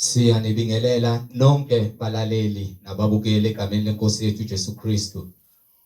Siyanibingelela nonke balaleli nababukeli egameni lenkosi yethu Jesu Kristu.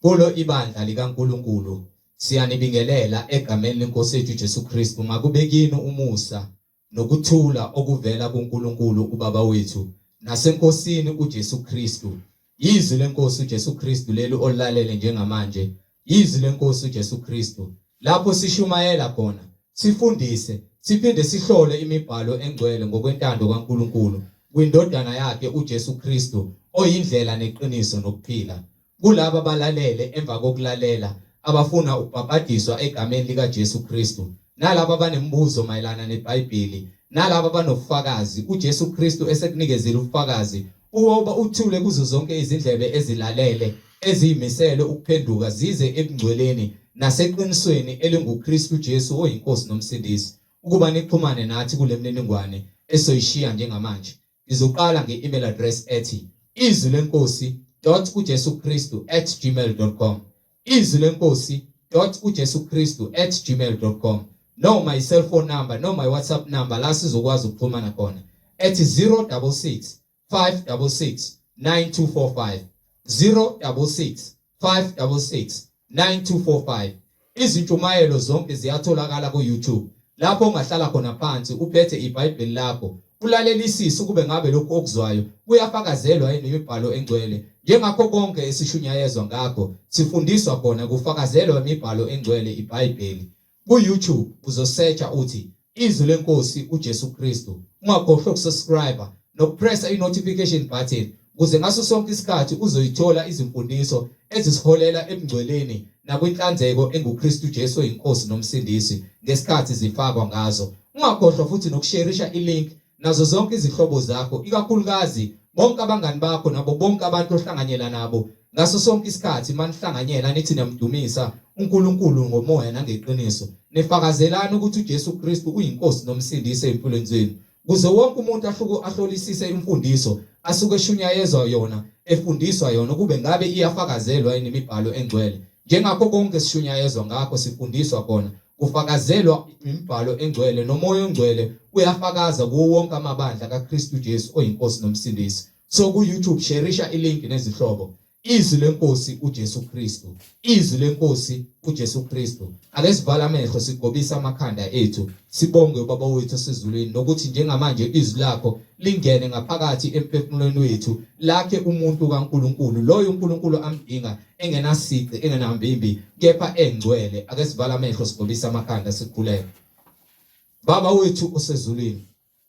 Kulo ibandla likaNkulunkulu siyanibingelela egameni lenkosi yethu Jesu Kristu ngakubekini umusa nokuthula okuvela kuNkulunkulu uBaba wethu nasenkosini uJesu Kristu. Yizwi lenkosi uJesu Kristu leli olalele njengamanje. Yizwi lenkosi uJesu Kristu lapho sishumayela khona sifundise siphinde sihlole imibhalo engcwele ngokwentando kaNkulunkulu kwindodana yakhe uJesu Kristu oyindlela neqiniso nokuphila. Kulabo abalalele emva kokulalela abafuna ukubhabhadiswa egameni lika Jesu Kristu, nalabo abanembuzo mayelana neBhayibheli, nalabo abanofakazi uJesu Kristu esekunikezile ubufakazi uba uthule kuzo zonke izindlebe ezilalele eziyimisele ukuphenduka zize ebungcweleni naseqinisweni elinguKristu Jesu oyinkosi nomsindisi. Ukuba nixhumane nathi kule mniningwane esoyishiya njengamanje. Ngizoqala nge-email address ethi izwilenkosi.ujesukristu@gmail.com, izwilenkosi.ujesukristu@gmail.com, noma i-cellphone number noma i-WhatsApp number la sizokwazi ukuxhumana khona ethi 066 566 9245, 066 566 9245. Izintshumayelo zonke ziyatholakala ku-YouTube. Lapho ungahlala khona phansi uphethe iBhayibheli lakho ulalelisise kube ngabe lokho okuzwayo kuyafakazelwa imibhalo engcwele. Njengakho konke esishunyayezwa ngakho sifundiswa khona kufakazelwa imibhalo engcwele iBhayibheli. Ku-YouTube uzosearcha uthi izwi lenkosi uJesu Kristu. Ungakhohlwa ukusubscribe nokupressa i-notification button ukuze ngaso sonke isikhathi uzoyithola izimfundiso ezisiholela ebungcweleni nakwinhlanzeko enguKristu Jesu oyinkosi nomsindisi ngesikhathi zifakwa ngazo. Ungakhohlwa futhi nokushareisha ilink nazo zonke izihlobo zakho, ikakhulukazi bonke abangani bakho nabo bonke abantu ohlanganyela nabo ngaso sonke isikhathi manihlanganyela nithi namdumisa uNkulunkulu ngomoya nangeqiniso, nefakazelana ukuthi uJesu Kristu uyinkosi nomsindisi empilweni zenu. Kuze wonke umuntu ahlolisise imfundiso asuke eshunyayezwa yona efundiswa yona kube ngabe iyafakazelwa imibhalo engcwele. Njengakho konke sishunyayezwa ngakho sifundiswa khona kufakazelwa imibhalo engcwele nomoya ongcwele uyafakaza kuwo wonke amabandla kaKristu Jesu oyinkosi nomsindisi. So ku-YouTube shareisha ilink nezihlobo izwi lenkosi uJesu Kristu, izwi lenkosi uJesu Kristu. Ake sivala amehlo sigobisa amakhanda ethu sibonge uBaba wethu osezulwini nokuthi njengamanje izwi lakho lingene ngaphakathi emphefumulweni wethu lakhe umuntu kaNkulunkulu loyo uNkulunkulu amdinga engenasici engenambimbi kepha engcwele. Ake sivala amehlo sigobisa amakhanda sikhuleke. Baba wethu osezulwini,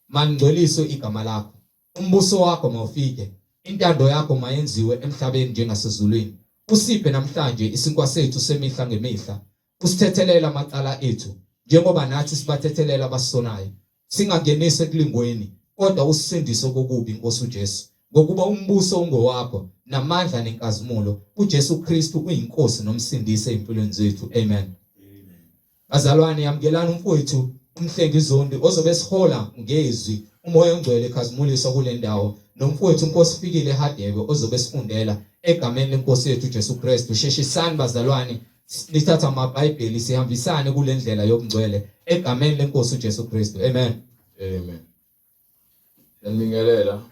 mangcweliswe igama lakho, umbuso wakho mawufike, intando yakho mayenziwe emhlabeni njengasezulwini. Usiphe namhlanje isinkwa sethu semihla ngemihla. Usithethelela amacala ethu njengoba nathi sibathethelela abasonayo. Singangenise ekulingweni kodwa usisindise kokubi Nkosi uJesu. Ngokuba umbuso ungowakho namandla nenkazimulo. uJesu Kristu uyinkosi nomsindisi empilweni zethu. Amen. Bazalwane, yamkelana umfowethu uMhlengi Zondi ozobe sihola ngezwi umoya ongcwele ekhazimulisa kule ndawo, nomfowethu uNkosi Fikile Hadebe ozobe sifundela egameni lenkosi yethu Jesu Kristu. Sheshisani bazalwane, lithatha amaBhayibheli sihambisane kule ndlela yokungcwele egameni lenkosi uJesu Kristu. Amen. Amen. Ngibingelela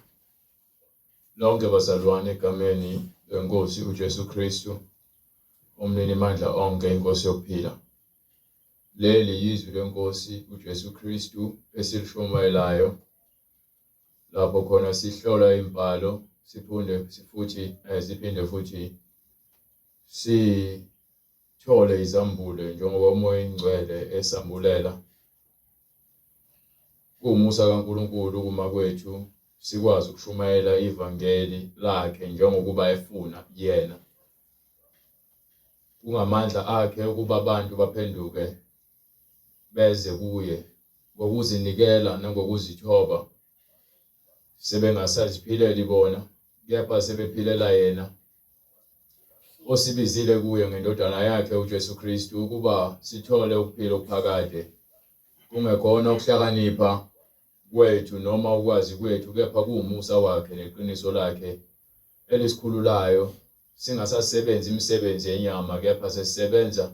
lonke bazalwane egameni lenkosi uJesu Kristu, umnini mandla onke, inkosi yokuphila. Leli yizwi lenkosi uJesu Kristu esilishumayelayo lapho khona sihlola imibhalo siphinde futhi sithole izambulo njengoba umoya ingcwele esambulela. Umusa kaNkulunkulu kuma kwethu sikwazi ukushumayela ivangeli lakhe njengokuba efuna yena. Kungamandla akhe ukuba abantu baphenduke beze kuye ngokuzinikela nangokuzithoba, sebengasaziphilela bona kepha sebephilela yena osibizile kuye ngendodana yakhe uJesu Kristu ukuba sithole ukuphila okuphakade. Kungekhona ukuhlakanipha kwethu noma ukwazi kwethu kepha kuwumusa wakhe neqiniso lakhe elisikhululayo. Singasasebenzi imisebenzi yenyama kepha sesisebenza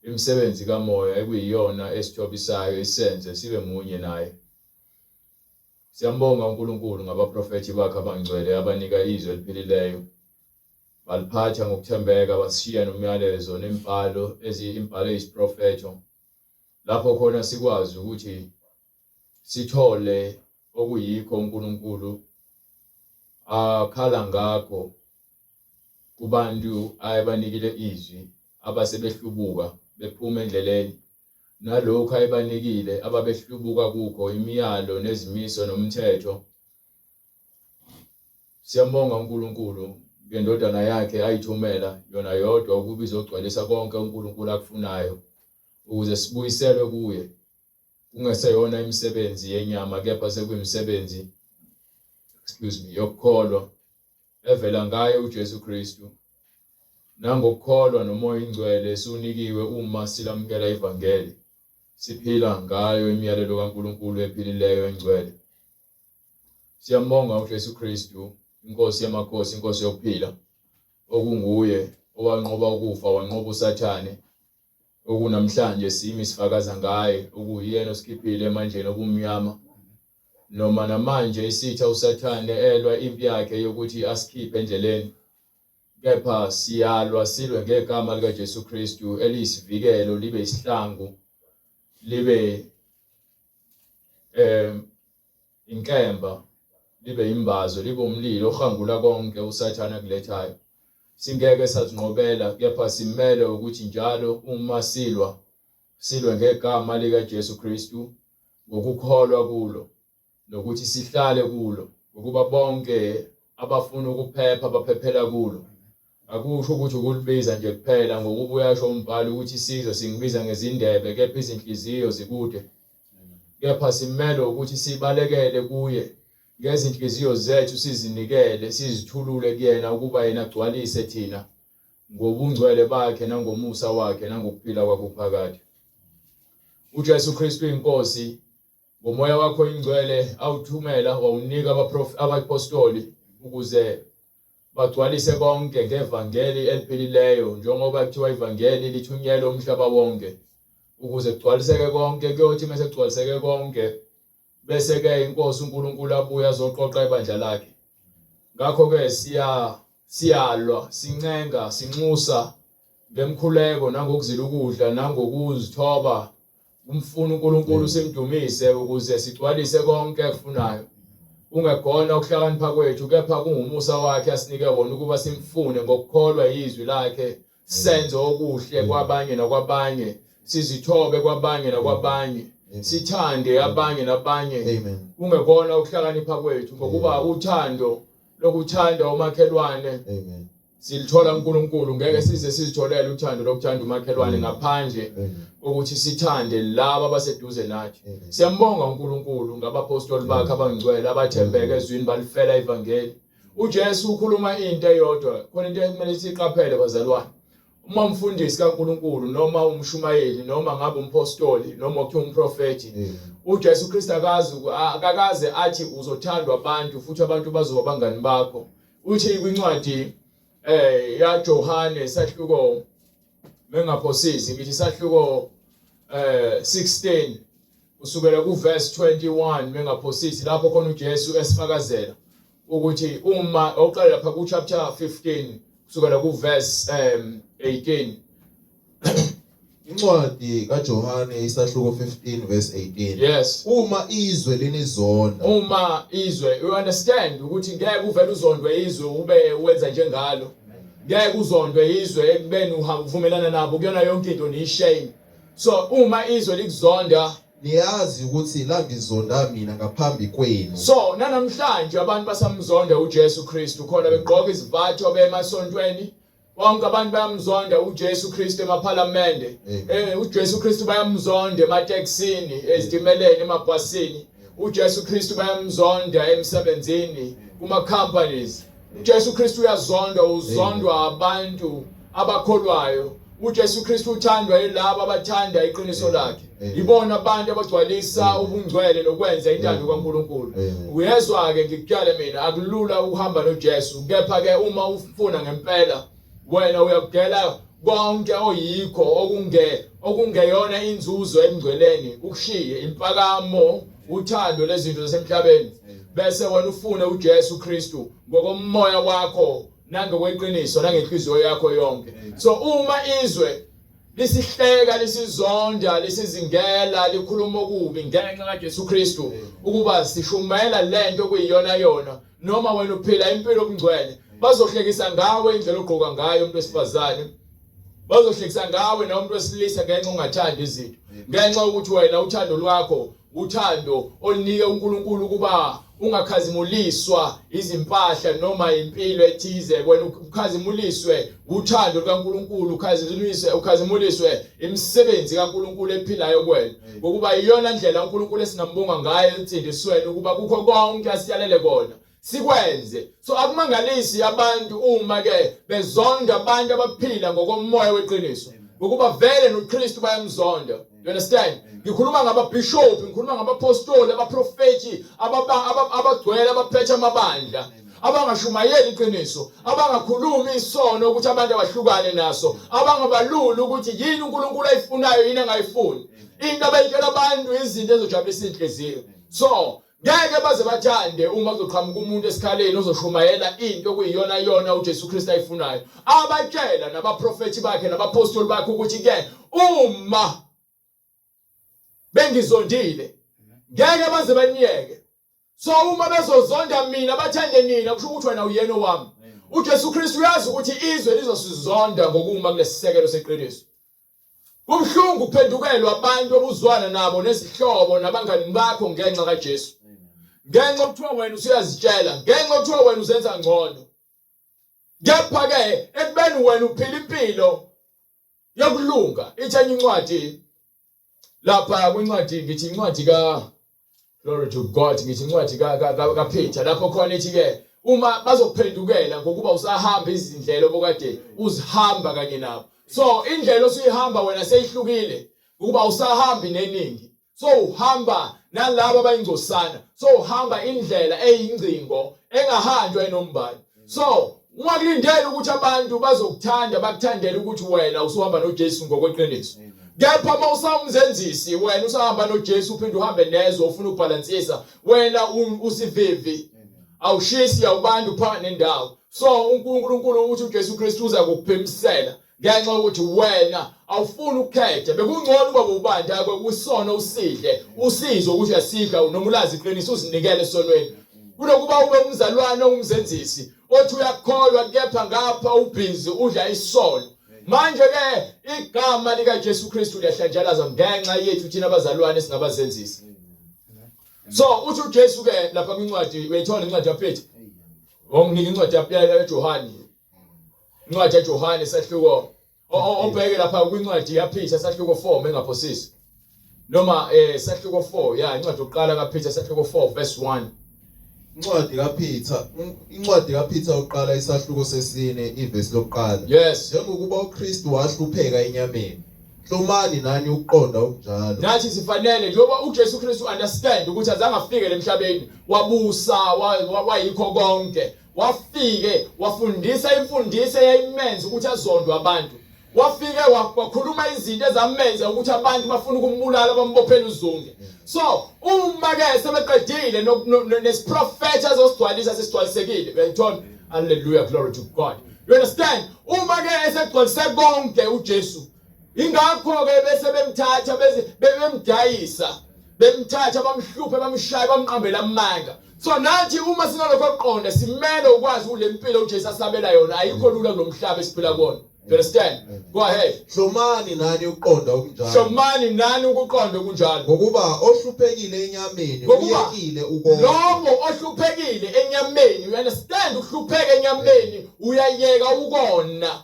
imisebenzi kamoya ekuyiyona esithobisayo isenze sibe munye naye. Siyambonga uNkulunkulu ngabaprofethi bakhe abangcwele abanika izwi eliphilileyo. Baliphatha ngokuthembeka basishiya nomyalezo nembhalo imbhalo eyisiprofeto. Lapho khona sikwazi ukuthi sithole okuyikho uNkulunkulu akhala ngakho kubantu ayabanikile izwi abasebehlubuka bephuma endleleni, nalokho ayibanikile ababehlubuka kukho imiyalo nezimiso nomthetho. Siyambonga uNkulunkulu ngendodana yakhe ayithumela yona yodwa ukuba izogcwalisa konke uNkulunkulu akufunayo, ukuze sibuyiselwe kuye, kungeseyona imisebenzi yenyama kepha sekuyimisebenzi yokukholwa evela ngaye uJesu Kristu, nangokukholwa nomoya ingcwele sunikiwe uma silamukela ivangeli, siphila ngayo imiyalelo kaNkulunkulu ephilileyo engcwele. Siyambonga uJesu Kristu, inkosi yamakhosi, inkosi yokuphila, okunguye owanqoba ukufa wanqoba uSathane, okunamhlanje simi sifakaza ngaye, okuyena osikhiphile emandleni obumnyama. Noma namanje isitha uSathane elwa impi yakhe yokuthi asikhiphe endleleni, kepha siyalwa silwe ngegama likaJesu Kristu eliyisivikelo, libe isihlangu, libe inkemba, libe imbazo, libe umlilo ohangula konke uSathane akulethayo. Singeke sazinqobela kepha simele ukuthi njalo uma silwe ngegama likaJesu Kristu, ngokukholwa kulo nokuthi sihlale kulo, ukuba bonke abafuna ukuphepha baphephela kulo. Akusho ukuthi ukulibiza nje kuphela, ngokuba uyasho umbhalo ukuthi isizwe singibiza ngezindebe kepha izinhliziyo zikude. Kepha simele ukuthi sibalekele kuye ngezinhliziyo zethu, sizinikele, sizithulule kuyena ukuba yena agcwalise thina ngobungcwele bakhe nangomusa wakhe nangokuphila kwakhe phakathi. uJesu Kristu inkosi, ngomoya wakho ingcwele awuthumela wawunika abapostoli ukuze bagcwalise konke ngevangeli eliphilileyo, njengoba kuthiwa ivangeli lithunyelwe umhlaba wonke, ukuze kugcwaliseke konke. Kuyothi mase kugcwaliseke konke bese ke inkosi uNkulunkulu abuya azoqoqa ibandla lakhe. Ngakho ke siyalwa, sincenga, sinxusa ngemkhuleko nangokuzila ukudla nangokuzithoba umfuna uNkulunkulu simdumise ukuze sigcwalise konke akufunayo. Ungekona ukuhlakanipha kwethu kepha kungumusa wakhe asinike wona ukuba simfune ngokukholwa izwi lakhe, senze okuhle kwabanye nakwabanye, sizithobe kwabanye nakwabanye, sithande abanye nabanye. Ungekona ukuhlakanipha kwethu ngokuba uthando lokuthanda umakhelwane silithola uNkulunkulu. Ngeke size sizitholele uthando lokuthanda umakhelwane ngaphandle ukuthi sithande laba abaseduze nathi. Siyambonga uNkulunkulu ngabapostoli bakhe abangcwele abathembeke ezwini balifela ivangeli. uJesu ukhuluma into eyodwa, khona into ekumele siqaphele bazalwane. Uma umfundisi kaNkulunkulu noma umshumayeli noma ngabe umpostoli noma kuthiwa umprofeti, uJesu Kristu akakaze athi uzothandwa abantu futhi abantu bazoba bangani bakho. Uthi kwincwadi yaJohane sahluko mengaphosisi ngithi sahluko 16 kusukela kuverse 21 mengaphosisi, lapho khona uJesu esifakazela ukuthi uma oqala lapha ku chapter 15 kusukela kuverse 18. Incwadi kaJohane isahluko 15 verse 18. Yes. Uma izwe linizonda. Uma izwe, you understand ukuthi ngeke uvele uzondwe izwe ube wenza njengalo. Ngeke uzondwe izwe ekubeni uvumelana nabo kuyona yonke into ni shame. So uma izwe likuzonda, niyazi ukuthi la ngizonda mina ngaphambi kwenu. So nanamhlanje abantu basamzonda uJesu Kristu, khona begqoka izivatho bemasontweni. Bonke abantu bayamzonda uJesu Kristu emaphalamende. uJesu Kristu bayamzonda emateksini, ezitimeleni, emabhasini. uJesu Kristu bayamzonda emsebenzini, kuma companies. uJesu Kristu uyazondwa, uzondwa abantu abakholwayo. uJesu Kristu uthandwa yilabo abathanda iqiniso lakhe. Ibona abantu abagcwalisa ubungcwele nokwenza intando kaNkulunkulu. Uyezwa ke ngikutyale mina, akulula ukuhamba noJesu, kepha ke uma ufuna ngempela wena uyakugela konke oyikho okungeyona inzuzo emngcweleni, ukushiye impakamo uthando lezinto zasemhlabeni bese wena ufune uJesu Kristu ngokomoya wakho nangokweqiniso nangenhliziyo yakho yonke. So uma izwe lisihleka lisizonda lisizingela likhuluma okubi ngenxa kaJesu Kristu ukuba sishumela lento kuyiyona yona noma wena uphila impilo obungcwele, bazohlekisa ngawe indlela ogqoka ngayo umuntu wesifazane, bazohlekisa ngawe na umuntu wesilisa ngenxa ungathandi izinto, ngenxa ukuthi wena uthando lwakho uthando olinike uNkulunkulu kuba ungakhazimuliswa izimpahla noma impilo ethize. Wena ukhazimuliswe uthando lukaNkulunkulu, ukhazimuliswe imisebenzi kaNkulunkulu ephilayo kwena, ngokuba iyona ndlela uNkulunkulu esingambonga ngayo entsindisweni ukuba kukho konke asiyalele kona sikwenze. So akumangalisi abantu uma ke bezonda abantu abaphila ngokomoya weqiniso, ngokuba vele noKristu bayamzonda. You understand? Ngikhuluma ngababishop, ngikhuluma ngabapostoli, abaprofeti, abagcwele abaphethe amabandla, abangashumayeli iqiniso, abangakhulumi isono ukuthi abantu abahlukane naso, abangabaluli ukuthi yini uNkulunkulu ayifunayo yini angayifuni, into abayitshela abantu izinto ezojabulisa inhliziyo. So ngeke baze bathande uma kuzoqhamuka umuntu esikhaleni ozoshumayela into kuyiyona yona uJesu Kristu ayifunayo. Abatshela nabaprofeti bakhe nabapostoli bakhe ukuthi ke uma bengizondile ngeke baze baniyeke. So uma bezozonda mina bathande nina kusho ukuthi wena uyena wami. uJesu Kristu uyazi ukuthi izwe lizosizonda ngokuma kulesisekelo seqiniso. Kubhlungu ukuphendukelwa abantu obuzwana nabo nezihlobo nabangani bakho ngenxa kaJesu. Ngenxa okuthiwa wena usuyazitshela, ngenxa okuthiwa wena uzenza ngcono. Kepha ke ekubeni wena uphila impilo yokulunga, ithanya incwadi lapha kwincwadi ngithi incwadi glory to God, ngithi incwadi kaPeter lapho khona ithi ke uma bazokuphendukela ngokuba usahamba izindlela obokade uzihamba kanye nabo. So indlela osuyihamba wena seyihlukile ukuba usahambi neningi. So uhamba nalabo abayingcosana. So uhamba indlela eyingcingo engahanjwa enombani. So ungakulindela ukuthi abantu bazokuthanda bakuthandela ukuthi wena usuhamba noJesu ngokweqiniso. Kepha uma usawumzenzisi wena usahamba noJesu uphinde uhambe nezwe ufuna ukubalansisa wena usivivi awushisi yabantu phakathi nendawo. So uNkulunkulu uthi uJesu Kristu uza kukuphimisela ngenxa ukuthi wena awufuni ukukhetha. Bekungcono ukuba ubandi akho kusono usidle usizwe ukuthi uyasidla noma ulazi iqiniso uzinikele esonweni kunokuba ube umzalwane ongumzenzisi othi uyakholwa kepha ngapha ubhizi udla isono. Manje ke igama lika Jesu Kristu liyahlanjalaza ngenxa yethu thina abazalwane singabazenzisi. So uthi uJesu ke lapha kwincwadi uyayithola incwadi yaPeter. Onginika incwadi yaJohane. Incwadi yaJohane sahluko obheke lapha kwincwadi yaPeter sahluko 4 mengaphosisi. Noma sahluko 4 ya incwadi yokuqala kaPeter sahluko 4 verse 1. Incwadi kaPeter uqala isahluko sesine ivesi lokuqala. Yes. Njengokuba uKristu wahlupheka enyameni, hlomani nani uqonda okunjalo. Nathi sifanele njengoba uJesu Kristu understand ukuthi azange afike emhlabeni wabusa wayikho konke. Wafike wafundisa imfundiso eyayimenza ukuthi azondwe abantu. Wafike wakhuluma izinto ezamenza ukuthi abantu bafuna ukumbulala bambophela uzunge. So uma ke sebeqedile nesiprofeta azosgcwalisa sesigcwalisekile. Uyayithola? Hallelujah, glory to God. You understand? Uma ke esegcwalise konke uJesu, ingakho ke bese bemthatha bemdayisa, bemthatha bamhluphe bamshaya bamqambela amanga. So nathi uma sinalokho oqonda simele ukwazi ule impilo uJesu asabela yona ayikho lula kulomhlaba esiphila kuona. You understand? Go ahead. Hlomani nani uqonda okunjalo. Hlomani nani ukuqonda okunjalo. Ngokuba ohluphekile enyameni uyekile ukona. Lowo ohluphekile enyameni, you understand, uhlupheke enyameni uyayeka ukona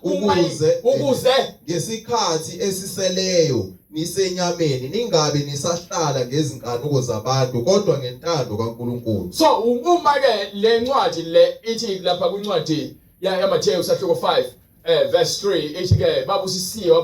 ukuze ngesikhathi esiseleyo nisenyameni ningabe nisahlala ngezinkanuko zabantu kodwa ngentando kaNkulunkulu. So uma ke le ncwadi le ithi lapha kwincwadi yaMathewu sahluko 5 verse 3 ithi ke babusisiwe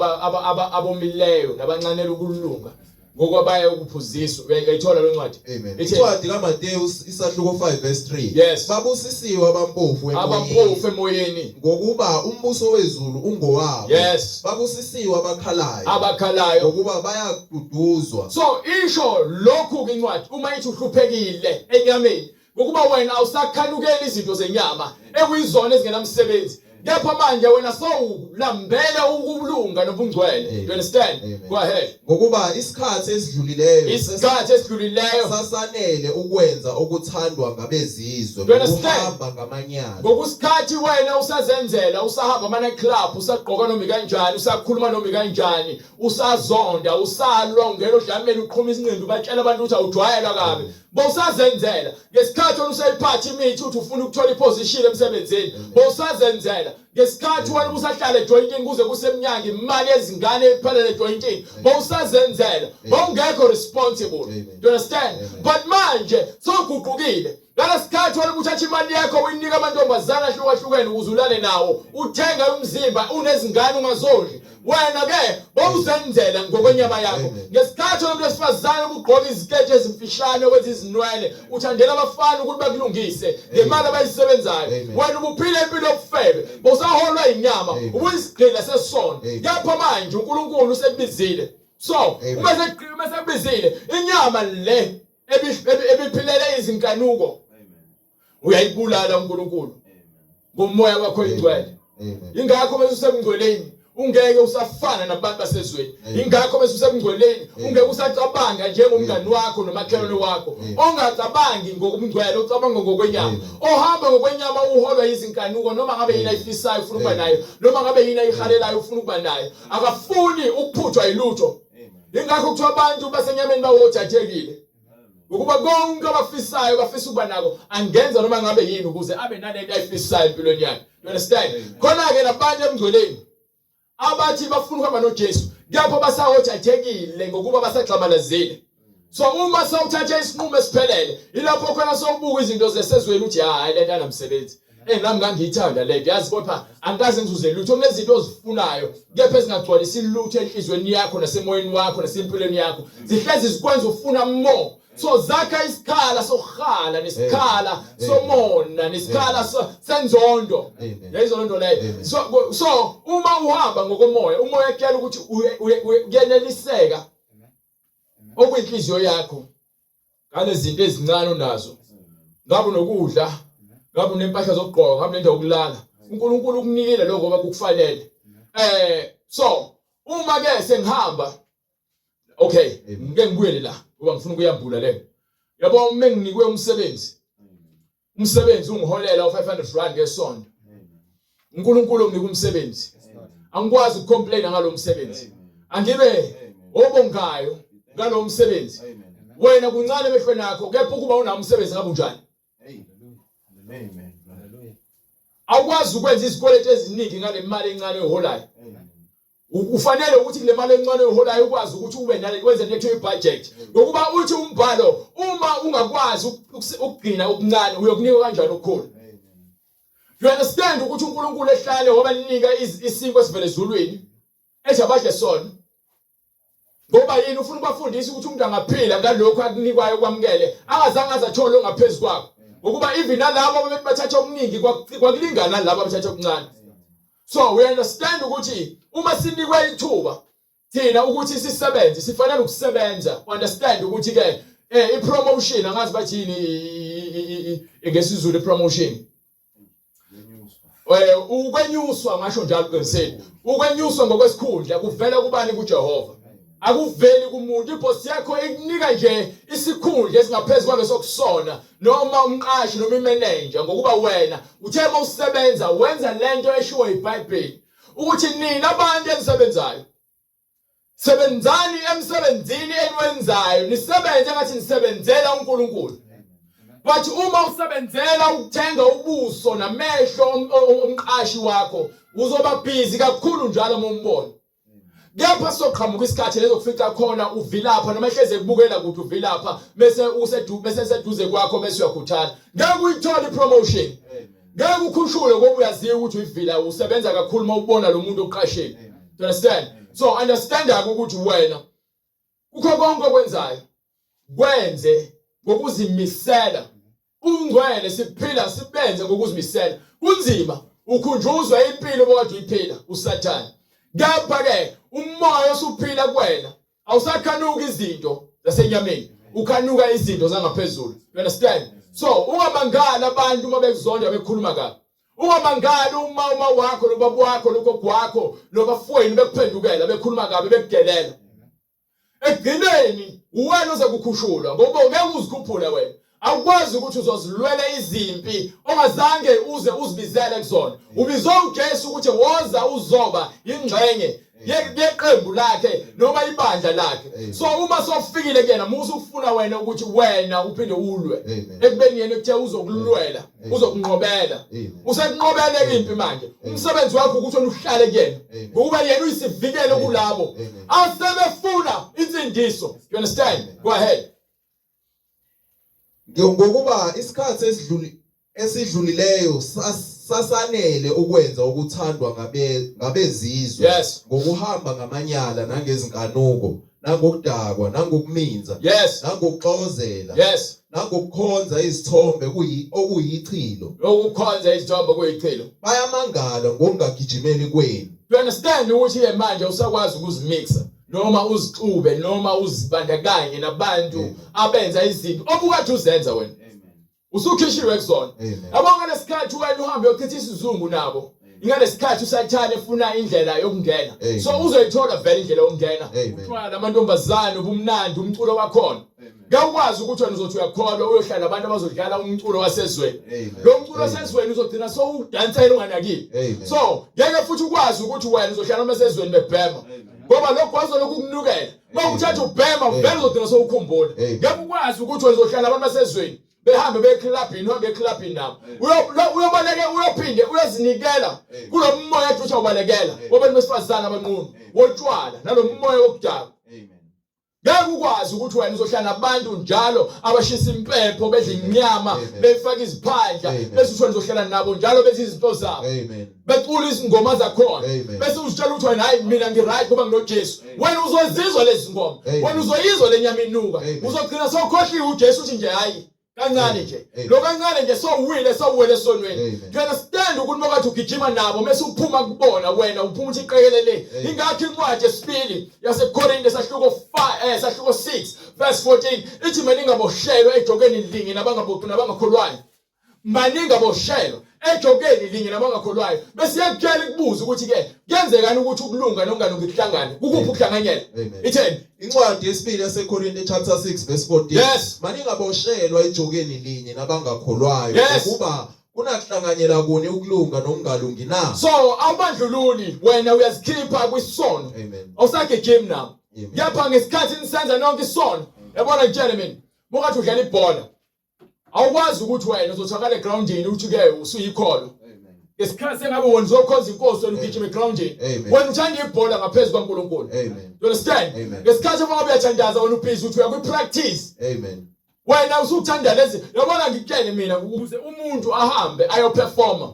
abomileyo nabancanela ukulunga ngokwabaya ukuphuziswa. Uyayithola le ncwadi? Amen. Ithi- Incwadi kaMateyu isahluko 5 verse 3. Yes. Babusisiwe abampofu Abampofu emoyeni. ngokuba umbuso wezulu ungowabo. Yes. Babusisiwe abakhalayo Abakhalayo. ngokuba bayaduduzwa. So isho lokhu incwadi uma ithi uhluphekile enyameni ngokuba wena awusakhanukeli izinto zenyama ekuyizona ezingenamsebenzi. Kepha manje wena sowulambela ukulunga nobungcwele. You understand? Amen. Go ahead. Ngokuba isikhathi esidlulileyo Isikhathi esidlulileyo sasanele ukwenza okuthandwa ngabezizwe You understand? ngokuhamba ngamanyala. ngokusikhathi wena usazenzela usahamba ama club usagqoka noma kanjani usakhuluma noma kanjani usazonda usalwa ungena odlameni uqhuma isinqindi batshela abantu ukuthi awujwayela kabi bosazenzela ngesikhathi wena usayiphatha imithi uthi ufuna ukuthola iposition emsebenzini bosazenzela ngesikhathi wena usahlala ejointini kuze kusemnyango imali ezingane ephelele ejointini bosazenzela bongekho responsible. You understand? But manje soguqukile ngalesikhathi wena uthatha imali yakho uyinika amantombazana ahlukahlukene ukuze ulale nawo uthenga umzimba unezingane ungazodli wena ke bowuzenzela ngokwenyama yakho ngesikhathi umuntu wesifazane ugqoka iziketi ezimfishane wenza izinwele uthandela abafana ukuthi bakulungise ngemali abayisebenzayo wena ubuphile impilo obufebe bowusaholwa inyama ubuyisigqila sesono yapha manje uNkulunkulu usekubizile so uma sekubizile inyama le ebiphilele izinkanuko uyayibulala uNkulunkulu ngomoya wakho oyingcwele. Ingakho bese usemngcweleni ungeke usafana nabantu basezweni. Ingakho bese usemngcweleni ungeke usacabanga njengomngani wakho nomakhelwane wakho. Ongacabangi ngokungcwele ucabanga ngokwenyama. Ohamba ngokwenyama uholwa izinkanuko noma ngabe yini ayifisayo ufuna ukuba nayo noma ngabe yini ayihalelayo ufuna ukuba nayo. Akafuni ukuphuthwa ilutho. Ingakho kuthiwa abantu basenyameni bawothathekile. Ukuba konke abafisayo bafisa ukuba nako angenza noma ngabe yini ukuze abe nalento ayifisayo empilweni yakhe. You understand? Khona ke nabantu emngcweleni abathi bafuna ukuhamba noJesu lapho basahothathekile ngokuba basagxamalazile. So uma sawuthatha isinqumo esiphelele ilapho khona sawubuka izinto zesezweni uthi hayi lento anamsebenzi. Nami ngangiyithanda lento yazi kodwa angikaze ngizuze lutho kunezinto ozifunayo kepha ezingagcwalisi lutho enhlizweni yakho nasemoyeni wakho nasempilweni yakho zihlezi zikwenza ufuna more. So zakha isikhala sokuhala nesikhala somona nesikhala senzondo lezo lento leyo so uma uhamba ngokomoya umoya kuyala ukuthi uyeneliseka okuyinhliziyo yakho ngale zinto ezincane onazo ngabe nokudla ngabe nempahla zokugqoka ngabe nendawo yokulala uNkulunkulu ukunikile lokho bakufanele so uma ke sengihamba okay ngeke ngibuyele la ngoba ngifuna ukuyambula le yabo menginikwe umsebenzi ungiholela u500 ngesonto uNkulunkulu unginika umsebenzi angikwazi ukucomplain ngalo msebenzi angibe obongayo ngalo msebenzi wena kuncane emehlweni akho kepha ukuba unami umsebenzi ngabe unjani Amen. awukwazi ukwenza izikweletu eziningi ngale mali encane oyiholayo ufanele ukuthi kule mali encane oyiholayo ukwazi ukuthi ube nale kwenze netho ibudget ngokuba uthi umbhalo uma ungakwazi ukugcina okuncane uyokunika kanjani okukhulu. You understand ukuthi uNkulunkulu ehlale ngoba ninika isinko esivele ezulwini ejabadle sona ngoba yini ufuna ukubafundisa ukuthi umuntu angaphila ngalokho akunikwayo kwamkele angazange azathole ongaphezulu kwakho ngokuba even nalabo bathatha okuningi kwakulingana nalabo abathatha okuncane. So we understand ukuthi uma sinikwe ithuba thina ukuthi sisebenze sifanele ukusebenza. Understand ukuthi ke ipromotion angazi bathi yini ngesizulu ipromotion ukwenyuswa ngasho njalo qiniseni ukwenyuswa ngokwesikhundla kuvela kubani kuJehova akuveli kumuntu. Ibhosi yakho ikunika nje isikhundla esingaphezulu kwaleso kusona noma umqashi noma imanager ngokuba wena uthe mawusebenza wenza lento eshiwo iBhayibheli ukuthi nina abantu enisebenzayo sebenzani emsebenzini enwenzayo nisebenze ngathi nisebenzela uNkulunkulu. But uma usebenzela ukuthenga ubuso namehlo omqashi wakho uzoba busy kakhulu njalo mombona. Kepha soqhamuka isikhathi lezo kufica khona uvilapha noma ehleze kubukela ukuthi uvilapha bese seduze kwakho bese uyakhuthala ngeke uyithola ipromotion ngeke ukhushule ngoba uyaziwa ukuthi uyivila usebenza kakhulu mawubona lo muntu oqasheni. You understand? So understand ukuthi wena ukho konke okwenzayo kwenze ngokuzimisela. Ungcwele siphila sibenze ngokuzimisela. Kunzima ukhunjuzwa impilo okade uyiphila uSathane. Ngapha ke umoya osuphila kuwena awusakhanuka izinto zasenyameni, ukhanuka izinto zangaphezulu. You understand? So ungamangala abantu uma bekuzonda bekhuluma kabi. Ungamangala uma wakho nobaba wakho nogogo wakho nobafowenu bekuphendukela bekhuluma kabi bekudelela. Ekugcineni uwena ozakukhushulwa ngoba ngeke uzikhuphule wena. Awukwazi ukuthi uzozilwela izimpi ongazange uze uzibizele kuzona. Ubizwe uJesu ukuthi woza uzoba ingxenye yeqembu lakhe noma ibandla lakhe. So uma sofikile kuyena musu ukufuna wena ukuthi wena uphinde ulwe. Ekubeni yena ekuthe uzokulwela, uzokunqobela. Usekunqobele impi manje. Umsebenzi wakho ukuthi uhlale kuyena. Ngoba yena uyisivikele kulabo asebefuna insindiso. You understand? Go ahead. Ngokuba isikhathi esidlulileyo sasanele ukwenza ukuthandwa ngabezizwe ngokuhamba ngamanyala nangezinkanuko nangokudakwa nangokuminza nangokuxozela nangokukhonza izithombe okuyichilo bayamangala ngokungagijimeli kwenu. You understand ukuthi ke manje usakwazi ukuzimixa noma uzixube noma uzibandakanye nabantu abenza izinto obukade uzenza wena. Usukhishiwe kuzona. Yabonga lesikhathi wena uhambe yochitha isizungu nabo. Ingane isikhathi uSathane efuna indlela yokungena. So uzoyithola vele indlela yokungena. Uthola lamantombazane ubumnandi umculo wakhona. Ngakwazi ukuthi wena uzothi uyakholwa uyohlala abantu abazodlala umculo wasezweni. Lo mculo wasezweni uzogcina so udansela unganakile. So ngeke futhi ukwazi ukuthi wena uzohlala amasezweni bebhema. Ngoba lokho kwazo lokunukela. Mawuthatha ubhema vele uzogcina so ukhumbula. Ngeke ukwazi ukuthi wena uzohlala abantu basezweni behambe beclubini uhambe eclubini nabo. Uyobaleka uyophinde uyozinikela kulo moya ethi ubalekela. Ngoba besifazana abanqunu wotshwala nalo moya wokudaba. Ngeke ukwazi ukuthi wena uzohlala nabantu njalo abashisa impepho bedla inyama befaka iziphandla bese uthi wena uzohlala nabo njalo bethi izinto zabo. Becula izingoma zakhona bese uzitshela ukuthi wena hayi mina ngiright ngoba nginoJesu. Wena uzozizwa lezi ngoma, wena uzoyizwa lenyama inuka, uzogcina sokhohliwe uJesu uthi nje hayi kancane nje lo kancane nje sowuwele esonweni. You understand ukuthi makathi ugijima nabo mase uphuma kubona wena uphuma uthi iqekelele. Ingakho incwadi yesibili yaseKorinte sahluko 6 verse 14 ithi maningaboshelwa ejokeni linye nabangabothu nabangakholwayo. Maningaboshelwa ejokeni linye nabangakholwayo. Bese yakutshela ukubuza ukuthi ke kuyenzekani ukuthi ukulunga nokungalungi kuhlangane ukuphi ukuhlanganyela. Itheni incwadi yesibili yaseKorinte chapter 6 verse 14 maningaboshelwa ejokeni linye nabangakholwayo ukuba kunahlanganyela kuni ukulunga nokungalungi na. So awubandlululi wena uyazikhipha kwisono. Awusagijimi nabo. Yapha ngesikhathi nisenza nonke isono. Yabona gentlemen mokathi udlala ibhola awukwazi ukuthi wena uzothakala egroundini uthi ke usuyikholo. Ngesikhathi sengabe wena uzokhonza inkosi wena ugijima egroundini wena uthanda ibhola ngaphezulu kaNkulunkulu. You understand? Ngesikhathi uma uyathandaza wena ubhizi uthi uya practice. Wena usuthanda lezi yabona ngikutshele mina ukuze umuntu ahambe ayoperforma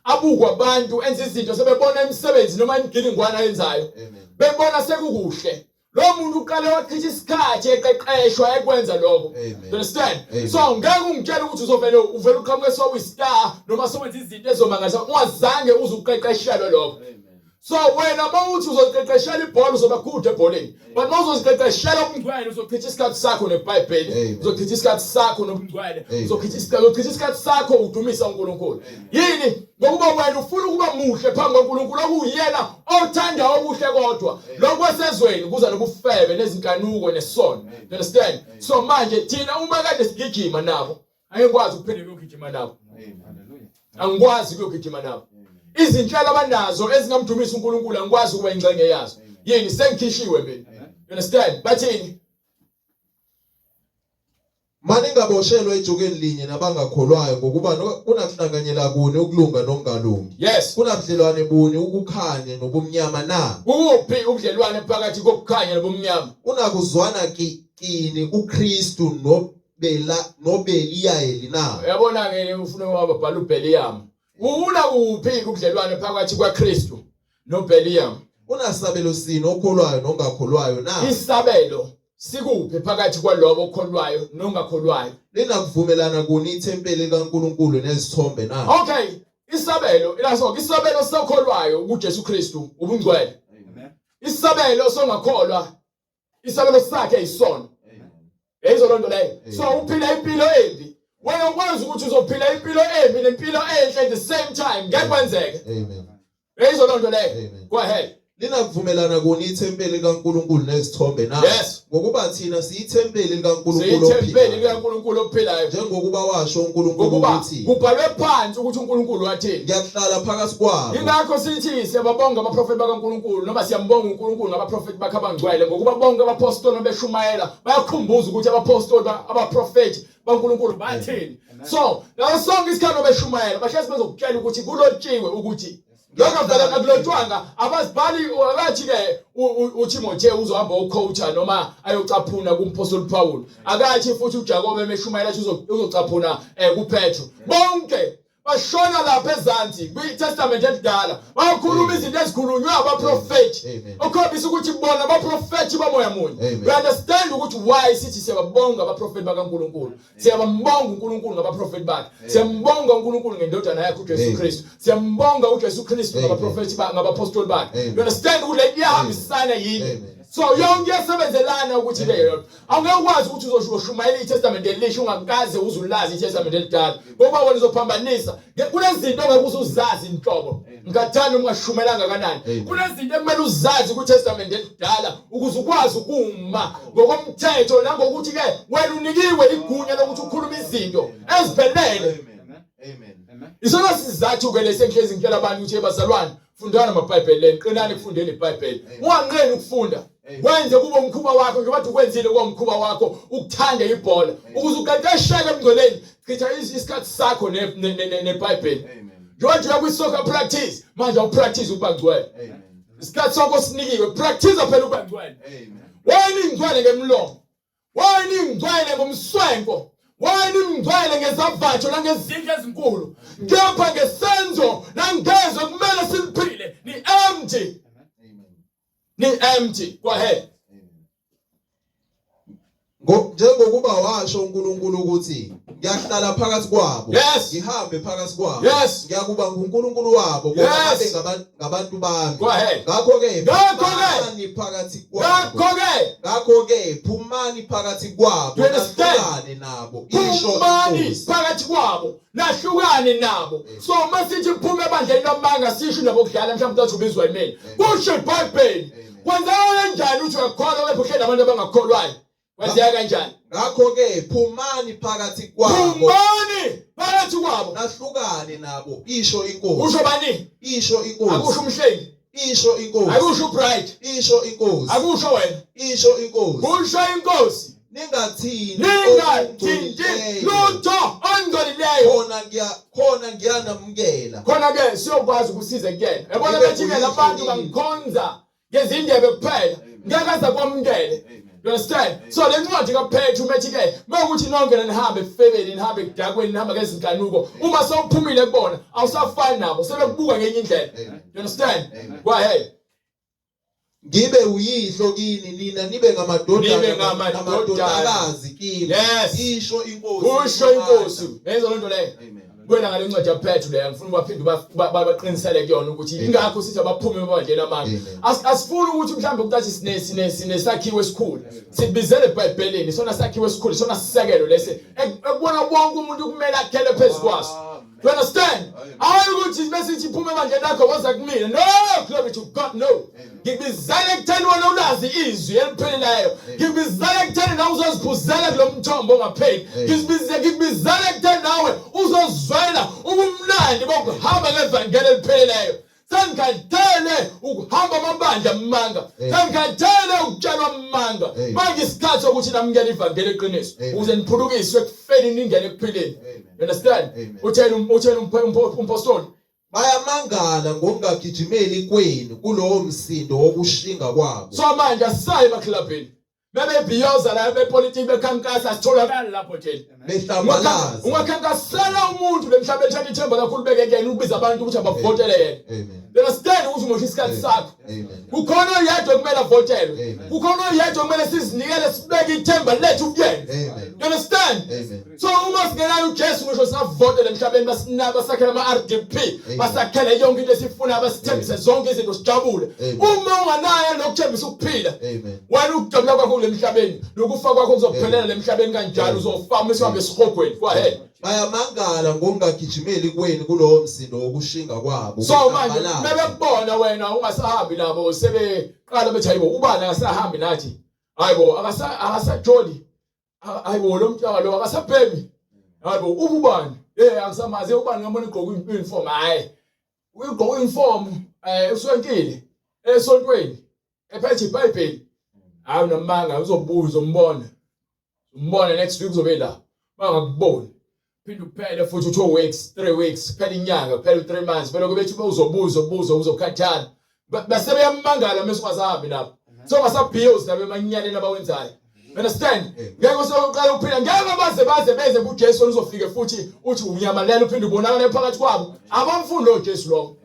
abukwa abantu enza izinto sebebona imisebenzi noma imgilingwana ayenzayo bebona sekukuhle. Lo muntu uqale wachitha isikhathi eqeqeshwa ekwenza lokho. You understand? So ngeke ungitshela ukuthi uzovela uqhamuke sowistar noma sowenza izinto ezomangaza ungazange uzuqeqeshelwe lokho. So wena mawuthi uzoqeqeshela ibhola uzoba good ebholeni. But mawuzoqeqeshela ubungcwele uzochitha isikhathi sakho neBhayibheli, uzochitha isikhathi sakho nobungcwele, uzochitha isikhathi sakho udumisa uNkulunkulu. Yini? Ngokuba wena ufuna ukuba muhle phambi kaNkulunkulu okuyena othanda okuhle kodwa. Lokho kwasezweni kuza nobufebe nezinkanuko nesono. You understand? So manje thina uma kade sigijima nabo ayekwazi ukuphinde ukugijima nabo. Angikwazi ukugijima nabo. Izinhlelo abanazo ezingamdumisa uNkulunkulu angikwazi ukuba ingxenye yazo. Yini sengikhishiwe mina. You understand? Bathini? Maningaboshelwa ejokeni linye nabangakholwayo ngokuba kunahlanganyela kuni ukulunga nokungalungi. Kunabudlelwane buni ukukhanya nobumnyama na. Kuphi ubudlelwane phakathi kokukhanya nobumnyama? Unakuzwana kini uKristu nobeliyayeli na. Uyabona ke ufuna wabhala uBeliyam. Una kuphi ubudlelwane phakathi kwaKristu noBeliyam? Unasabelo sini okholwayo nongakholwayo na. Isabelo sikuphi phakathi kwalobo okholwayo nongakholwayo. Linakuvumelana kuni ithempeli likaNkulunkulu nezithombe na? Okay, isabelo isabelo sokholwayo kuJesu Kristu ubungcwele. Amen. Isabelo songakholwa isabelo sakhe isono. Eyizo lonto leyo. So uphila impilo embi. Wena ukwazi ukuthi uzophila impilo embi nempilo enhle at the same time. Ngekwenzeke. Amen. Eyizo lonto leyo. Go ahead. Linakuvumelana kuni ithempeli likaNkulunkulu nezithombe na? Yes. Ngokuba thina siyithempeli likaNkulunkulu siyithempeli likaNkulunkulu ophilayo. Njengokuba washo uNkulunkulu ukuthi kubhalwe phansi ukuthi uNkulunkulu wathini. Ngiyahlala phakathi kwabo. Ingakho sithi siyababonga abaprofeti bakaNkulunkulu noma siyambonga uNkulunkulu ngabaprofeti bakhe abangcwele ngokuba bonke abapostoli beshumayela bayakhumbuza ukuthi abapostoli abaprofeti baNkulunkulu bathini. So lawo sonke isikhathi beshumayela bahlezi bezokutshela ukuthi kulotshiwe ukuthi lokho vele akulotshwanga abazibhali akathi ke uTimotheo uzohamba ucoacha noma ayocaphuna kumpostoli Paul akathi futhi uJakobe emeshumayela uzocaphuna kuPetro bonke bashona lapha ezansi kwiTestament elidala bakhuluma izinto ezikhulunywa abaprofeti okhombisa ukuthi bona abaprofeti bamoya munye we understand ukuthi why sithi siyababonga abaprofeti bakaNkulunkulu siyabambonga uNkulunkulu ngabaprofeti bakhe siyambonga uNkulunkulu ngendodana yakhe uJesu Kristu siyambonga uJesu Kristu ngabaprofeti ngabapostoli bakhe you understand ukuthi le iyahambisana yini. So yonke yasebenzelana ukuthi ke awungeke ukwazi ukuthi uzoshumayela iTestament elisha ungakaze uzulazi iTestament elidala ngoba wena uzophambanisa kunezinto ongeke uzuzazi inhlobo ngathana ungashumelanga kanani kunezinto ekumele uzazi kuTestament elidala ukuze ukwazi ukuma ngokomthetho nangokuthi ke wena unikiwe igunya lokuthi ukhulume izinto eziphelele. Amen. Isona sizathu ke lesenhlezi ngitshela abantu ukuthi bazalwane fundana amaBhayibheli qinani ukufundeni iBhayibheli unganqeni ukufunda wenze kube umkhuba wakho njengoba ukwenzile komkhuba wakho ukuthanda ibhola ukuze uqeqesheke emngcoleni chitha isikhathi sakho neBhayibheli njengoba uya kwi-soccer practice manje upractice ukuba ngcwele isikhathi sakho sinikiwe practice phela ukuba ngcwele wena ingcwele ngemlomo wena ingcwele ngomswenko wena ingcwele ngezavatho nangezinto ezinkulu kepha ngesenzo nangezwe kumele siliphile ni empty. Ni empty. Go ahead. Njengokuba washo uNkulunkulu ukuthi ngiyahlala phakathi kwabo ngihambe phakathi kwabo ngiyakuba nguNkulunkulu wabo babe ngabantu bami. Go ahead. Ngakho-ke phumani phakathi kwabo ngakho-ke phumani phakathi kwabo nahlukane nabo phumani phakathi kwabo nahlukane nabo. So masithi phume ebandleni lamanga sisho nabo kudlala mhlawumbe uthi ubizwa yimini kusho iBhayibheli kwenza kanjani uthi uyakholwa wepha uhleli nabantu abangakholwayo wenzeka kanjani. Ngakho-ke phumani phakathi kwabo nahlukane nabo isho inkosi. Usho bani? Isho inkosi. Akusho umhlengi. Isho inkosi. Akusho uPride. Isho inkosi. Akusho wena. Isho inkosi. Kusho inkosi. Ningathinti lutho ongcolileyo khona ngiyanamukela. Khona ke siyokwazi ukusiza kuyena. Yabona bethi ke labantu bangikhonza ngezindebe kuphela ngeke aze kwamukele. You understand? So le ncwadi kaPetru methi ke mawukuthi nonke nihambe efebeni nihambe ekudakweni nihambe ngezinkanuko uma sewuphumile kubona awusafani nabo sebekubuka ngenye indlela. You understand? Go ahead. Ngibe uyihlo kini nina nibe ngamadodakazi kini. Isho inkosi. Usho inkosi. Yenza lonto leyo. Wena ngale ncwadi yaPetru leyo ngifuna baphinde baqinisele kuyona ukuthi ingakho sithi abaphume ebandleni amanga asifuni ukuthi mhlambe ukuthi sinesakhiwo esikhulu sibizele eBhayibhelini sona sakhiwo esikhulu sona sisekelo lese ekubona wonke umuntu kumele akhele phezu kwaso. You understand? Hayi ukuthi besithi phume ebandleni lakho waza kumina no glory to God no ngibizele ekutheni wena ulazi izwi elipheleleyo ngibizele ekutheni nawe uzoziphuzela kulo mthombo ongapheli ngibizele ekutheni nawe uzozwela ubumnandi bokuhamba ngevangeli elipheleleyo sengikhathele ukuhamba amabandla amanga sengikhathele ukutshelwa amanga manje isikhathi sokuthi namukele ivangeli eqiniso ukuze niphulukiswe ekufeni ningene ekuphileni. You understand? Uthena umpostoli bayamangala ngokungagijimeli kwenu kulowo msindo wokushinga kwabo. So manje asisaye emaklabhini bebebhiyoza la bepolitiki bekhankasa sitholakala lapho thina behlambalaza. Ungakhankasela umuntu lemhlabeni thatha ithemba lakho libeke kuyena ukubiza abantu ukuthi abavotele yena. Amen. Understand ukuthi umosha isikhathi sakho. Amen. Kukhona oyedwa kumele avotelwe. Amen. Kukhona oyedwa kumele sizinikele sibeke ithemba lethu kuyena. Amen. You understand? Amen. So uma singenayo uJesu ngisho singavotela emhlabeni basakhela ama-RDP, basakhele yonke into esifuna basithembise zonke izinto sijabule. Uma unganayo lokuthembisa ukuphila, Amen. wena ukujabula kwakho kule mhlabeni, lokufa kwakho kuzophelela le mhlabeni kanjalo uzofama isihambe esihogweni. Go ahead. Bayamangala ngokungagijimeli kweni kulowo msindo wokushinga kwabo. So manje bebekubona wena ungasahambi nabo sebeqala bethi hayibo ubani akasahambi nathi. Hayibo akasajoli. Hayibo lo mntwana lo akasabhemi. Hayibo ubani? Angisamazi ubani ngabona igqoka uniform. Hayi. Uyigqoka uniform usonkile esontweni. Ephethe iBhayibheli. Hayi nomanga uzobuza umbone. Umbone next week uzobe la. Bangakuboni. Phinda uphele futhi 2 weeks, 3 weeks, phela inyanga, phela 3 months, phela kube bethi uzobuza uzokhathala. Base beyamangala mesingasahambi lapho. So basabhiyos nabe emanyaleni abawenzayo. Understand? Ngeke soqala ukuphila ngeke baze beze kuJesu uzofike futhi uthi unyamalela uphinde ubonakala phakathi kwabo. Abamfundo uJesu lo.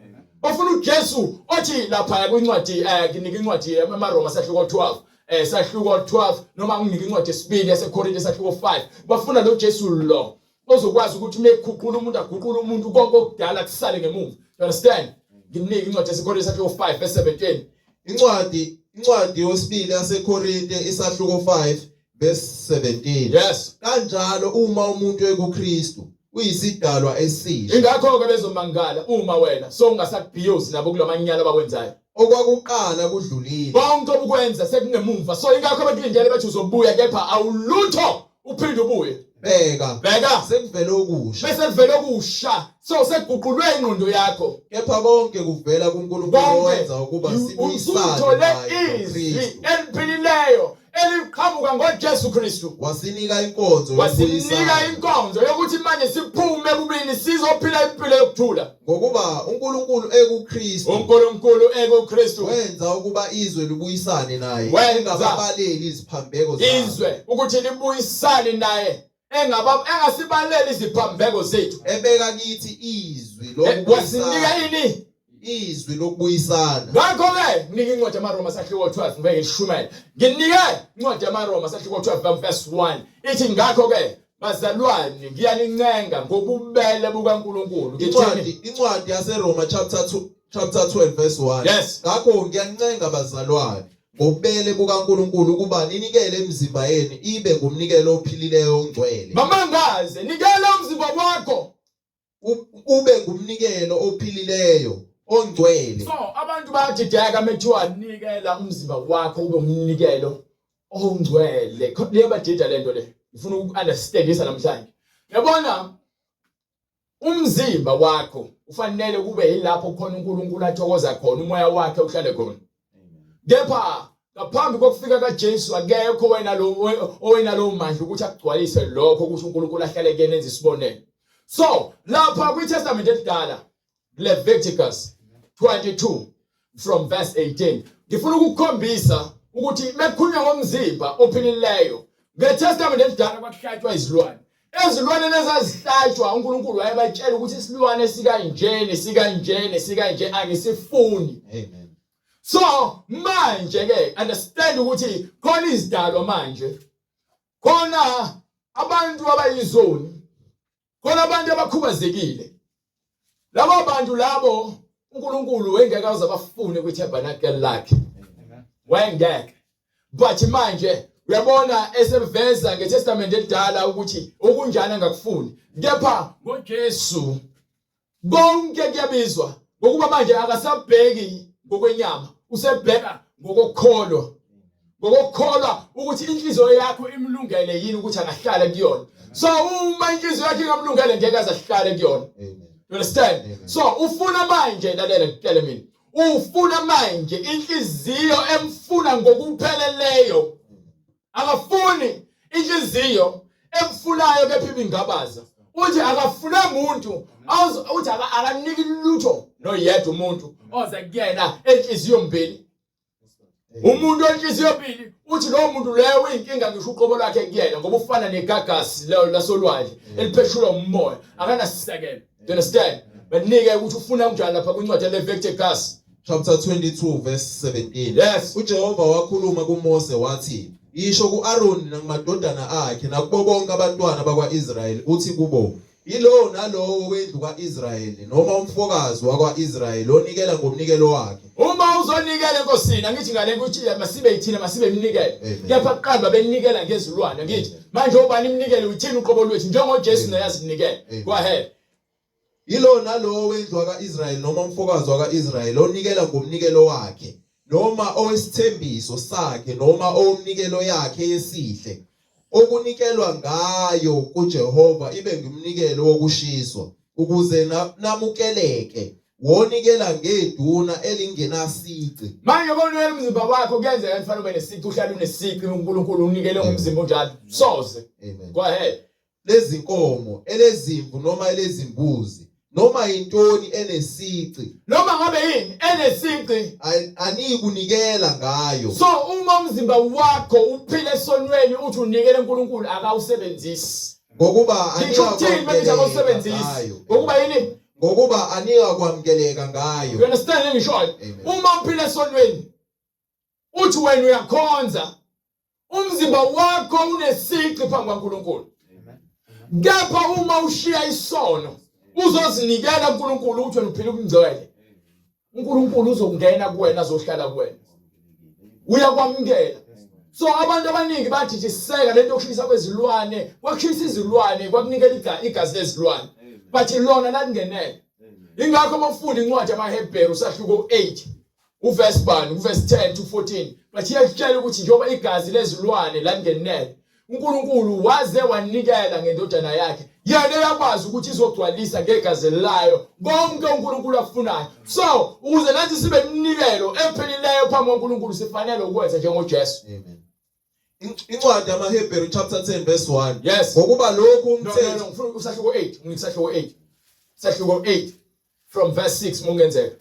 Bafuna uJesu othi lapha kwincwadi nginika incwadi eMaroma sahluko 12. Sahluko 12 noma nginika incwadi yesibili yaseKorinte sahluko 5. Bafuna lo Jesu lo. Ozokwazi ukuthi mekhuqula umuntu aguqula umuntu konke okudala kusale ngemuva. You understand? Nginika incwadi yaseKorinte sahluko 5 verse 17. Incwadi yesibili yaseKorinte isahluko 5 verse 17. Yes. Kanjalo uma umuntu ekuKristu uyisidalwa esisha. Ingakho ke bezomangala uma wena so ungasakubhiyozi nabo kulamanyala abawenzayo. Okwakuqala kudlulile. Bonke obukwenza sekungemuva. So ingakho abakulindele bethi uzobuya kepha awulutho uphinde ubuye. Bheka sekuvela okusha. Bese kuvela okusha. So sekuguqulwe ingqondo yakho. Kepha konke kuvela kuNkulunkulu owenza ukuba sibuyisane izwi eliphilileyo eliqhamuka ngoJesu Kristu. Wasinika inkonzo yokuthi manje siphume kubini sizophila impilo yokuthula. Ngokuba uNkulunkulu ekuKristu wenza ukuba izwe libuyisane naye. Engababaleli iziphambeko zakhe. Izwe ukuthi libuyisane naye. Engasibaleli iziphambeko zethu. Ebeka kithi izwi lokubuyisana. Izwi lokubuyisana. Ngakho ke nginika incwadi yaMaroma sahluko 12 ngeke ngishumele. Nginike incwadi yaMaroma sahluko 12 verse 1. Ithi ngakho ke bazalwane ngiyanincenga ngobubele bukaNkulunkulu. Incwadi yaseRoma chapter 12 verse 1. Yes. Ngakho ngiyanincenga bazalwane ngobubele bukaNkulunkulu ukuba ninikele imizimba yenu ibe ngumnikelo ophilileyo ongcwele. Mamangaze nikela umzimba wakho ube ngumnikelo ophilileyo ongcwele. So abantu bayadideka methiwa nikela umzimba wakho ube umnikelo ongcwele. Leyo badida lento le. Ngifuna ukunderstandisa namhlanje. Uyabona umzimba wakho ufanele kube yilapho khona uNkulunkulu athokoza khona umoya wakhe uhlale khona. Kepha ngaphambi kokufika kaJesu akekho owena lo manje ukuthi agcwalise lokho ukuthi uNkulunkulu ahlale kuyena enze isibonelo. So lapha kwiTestament elidala Leviticus 22 from verse 18 ngifuna ukukhombisa ukuthi mekukhulunywa ngomzimba ophilileyo ngeTestament elidala kwakuhlatywa izilwane. Ezilwane ezazihlatywa uNkulunkulu wayebatshela ukuthi isilwane sikanjene angisifuni. Amen. So manje ke understand ukuthi khona izidalwa manje. Khona abantu abayizoni. Khona abantu abakhubazekile. Labo bantu labo uNkulunkulu wengeke uzabafune kwiTabernacle lakhe. Wengeke. But manje uyabona eseveza ngeTestament elidala ukuthi okunjani angakufuni. Kepha ngoJesu bonke kuyabizwa ngokuba manje akasabheki ngokwenyama. Usebheka ngokukholwa. Ngokukholwa ukuthi inhliziyo yakho imlungele yini ukuthi angahlala kuyona. So uma inhliziyo yakho ingamlungele ngeke azahlale kuyona. You understand? Amen. So ufuna manje lalela ngitshela mina. Ufuna manje inhliziyo emfuna ngokupheleleyo. Akafuni inhliziyo emfunayo kepha ibingabaza. Uthi akafuna umuntu uthi akaniki lutho noyedwa umuntu oza kuyena enhliziyo mbili. Umuntu onhliziyo yobili uthi lo muntu leyo uyinkinga ngisho uqobo lakhe kuyena ngoba ufana negagasi leyo lasolwandle elipheshulwa umoya akanasisekelo. Do you understand? Banike ukuthi ufuna kanjani lapha kwincwadi leVictus chapter 22 verse 17. Yes. uJehova wakhuluma kuMose wathi, "Yisho ku-Aroni nakumadodana akhe nakubo bonke abantwana bakwa-Israyeli uthi kubo, yilo nalowo wendlu ka-Israyeli noma umfokazi wakwa-Israyeli onikela ngomnikelo wakhe." Uma uzonikela enkosini angithi ngale ukuthi masibe yithina masibe imnikelo. Amen. Kepha kuqala benikela ngezilwane ngithi manje ubani imnikelo uthini uqobo lwethu njengoJesu nayazinikela. Amen. Go ahead. Yilo nalowo wendlu wakwa-Israyeli noma umfokazi wakwa-Israyeli onikela ngomnikelo wakhe noma owesithembiso sakhe noma owomnikelo yakhe yesihle okunikelwa ngayo kuJehova ibe ngumnikelo wokushiswa ukuze namukeleke wonikela ngeduna elingenasici. Manje ubonwe umzimba wakho kuyenzeka mfana ube nesici uhlala unesici uNkulunkulu unikele umzimba onjalo. Soze. Amen. Go ahead. Lezinkomo, elezimvu noma elezimbuzi noma intoni enesici Noma ngabe yini enesici. anikunikela ngayo. So uma umzimba wakho uphile esonweni uthi unikele uNkulunkulu akawusebenzisi. Ngokuba Ngikuthini manje akawusebenzisi? Ngokuba yini? ngokuba anika kwamukeleka ngayo. You understand ngisho? Uma uphile esonweni uthi wena uyakhonza umzimba wakho unesici phambi kaNkulunkulu. Kepha uma ushiya isono uzozinikela kuNkulunkulu uthi wena uphila ubungcwele. uNkulunkulu uzongena kuwena azohlala kuwena. Uyakwamukela. So abantu abaningi bathi siseka lento yokushisa kwezilwane, kwakushisa izilwane, kwakunikela igazi lezilwane. Bathi lona lalingenele. Ingakho mawufunda incwadi yamaHebheru usahluko 8 uverse 1 uverse 10 to 14 bathi yakutshela ukuthi njengoba igazi lezilwane lalingenele uNkulunkulu waze wanikela ngendodana yakhe yena yakwazi ukuthi izogcwalisa ngegazi layo konke uNkulunkulu afunayo. So ukuze nathi sibe imnikelo ephelileyo phambi kaNkulunkulu sifanele ukwenza njengoJesu. Amen. Incwadi yamaHebheru chapter 10 verse 1. Yes. Ngokuba lokhu No, umthetho ufuna usahluko 8 unisahluko 8 sahluko 8 from verse 6 mungenzeka.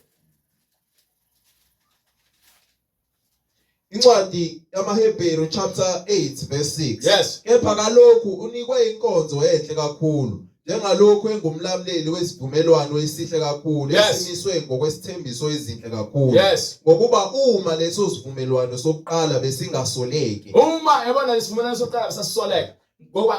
Incwadi yamaHebheru chapter 8 verse 6. Yes. Kepha kalokhu unikwe inkonzo enhle kakhulu njengalokhu engumlamleli wesivumelwano esihle kakhulu Yes. esimiswe ngokwesithembiso ezinhle kakhulu. Yes. Ngokuba uma leso sivumelwano sokuqala besingasoleki Uma yabona lesivumelwano sokuqala sasisoleka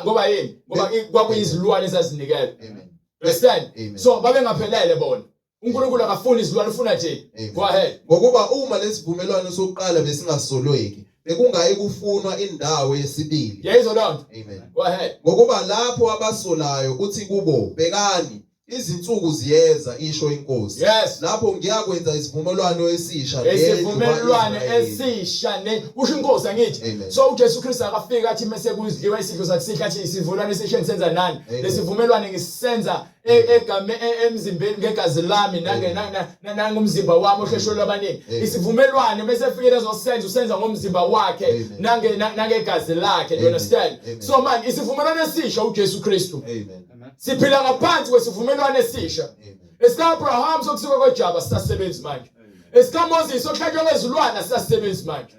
ngoba yini? Ngoba kwakuyizilwane ezazinikela. Amen. Understand? Amen. So babe ngaphelele bona. uNkulunkulu akafuni izilwane ufuna nje. Amen. Go ahead. Ngokuba uma lesivumelwano sokuqala besingasoleki bekungayi kufunwa indawo yesibili. Yezwa lonto. Amen. Go ahead. Ngokuba lapho abasolayo uthi kubo, "Bekani izinsuku ziyeza," isho inkosi. Yes. "Lapho ngiyakwenza isivumelwano esisha Esivumelwano Israyeli." esisha kusho inkosi angithi. Amen. So uJesu Kristu akafika athi mase kuzidliwa isidlo sakusihle athi isivumelwano esisha ngisenza nani? Amen. Lesivumelwano ngisisenza emzimbeni ngegazi lami nangomzimba wami ohleshwe labaningi. Amen. Isivumelwano bese efike lezosenza usenza ngomzimba wakhe Amen. nangegazi lakhe. You Amen. understand? Amen. So man isivumelwano esisha uJesu Kristu. Amen. Siphila ngaphansi kwesivumelwano esisha. Amen. EsikaAbraham sokusuka kweJava sisasebenzi manje. EsikaMoses sokuhlatshwa kwezilwane sisasebenzi manje.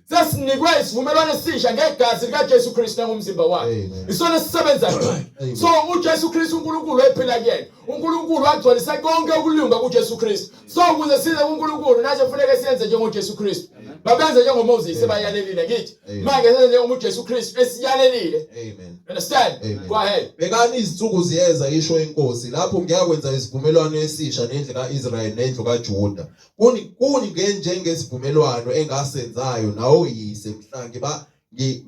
Sesinikwe isivumelwano esisha ngegazi likaJesu Kristu ngomzimba wakhe. Amen. Isona sisebenza manje. Amen. So uJesu Kristu uNkulunkulu ephila kuyena. uNkulunkulu wagcwalisa konke ukulunga kuJesu Kristu. So ukuze size kuNkulunkulu nathi kufanele siyenze njengoJesu Kristu. Babenze njengoMoses ebayalelile ngithi. Amen. Manje senze njengoJesu Kristu esiyalelile. Amen. Understand? Amen. Go ahead. "Bekani izinsuku ziyeza," isho inkosi, "lapho ngiyakwenza isivumelwano esisha nendlu kaIsrayeli nendlu kaJuda. Njengesivumelwano engasenzayo nawoyise mhla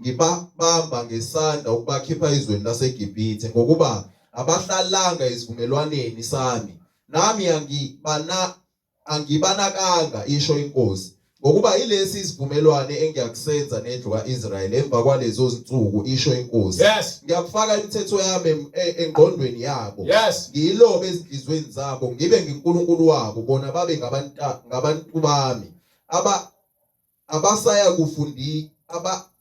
ngibabamba ngesandla ukubakhipha ezweni laseGibhithe ngokuba abahlalanga esivumelwaneni sami. Nami angibanakanga," isho inkosi. "Ngokuba ilesi isivumelwane engiyakusenza nendlu kaIsrayeli emva kwalezo zinsuku," isho inkosi. Yes. "Ngiyakufaka imithetho yami engqondweni yabo. Yes. Ngiyilobe ezinhlizweni zabo, ngibe ngiNkulunkulu wabo, bona babe ngabantu bami.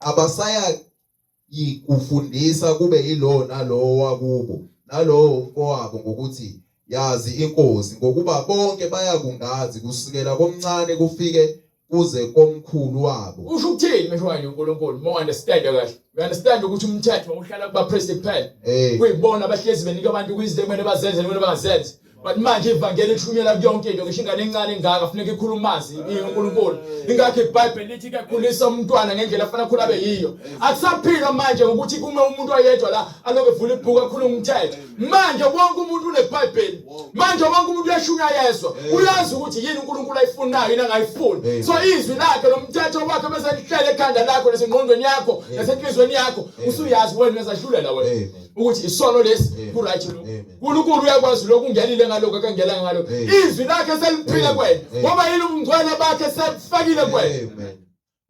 Abasayikufundisa kube yilo nalowo wakubo nalowo umfowabo ngokuthi, 'Yazi inkosi,' ngokuba bonke bayakungazi kusukela komncane kufike kuze komkhulu wabo. Usho ukuthini mshwana uNkulunkulu? Mo understand kahle. We understand ukuthi umthetho uhlala kuba priest kuphela. Kuyibona abahlezi benika abantu wisdom kumele bazenze kumele bangazenzi. But manje ivangeli lishunyela yonke into ngisho ingane encane engaka kufanele ikhulumazi uNkulunkulu. Ingakho iBhayibheli lithi kakhulisa umntwana ngendlela afana khula abe yiyo. Akusaphila manje ukuthi kume umuntu oyedwa la aloke evula ibhuku akhuluma umthetho. Manje wonke umuntu uneBhayibheli. Manje wonke umuntu uyashunya yezwa. Uyazi ukuthi yini uNkulunkulu ayifunayo yini angayifuni. So izwi lakhe nomthetho wakhe bese lihlele ekhanda lakho nasengqondweni yakho nasenhlizweni yakho usuyazi wena nezahlulela wena. Ukuthi isono lesi kuright lo. uNkulunkulu uyakwazi lokungenile ngaloko akangela ngaloko. Izwi lakhe seliphile kwena. Ngoba yini ubungcwele bakhe sebufakile kwena.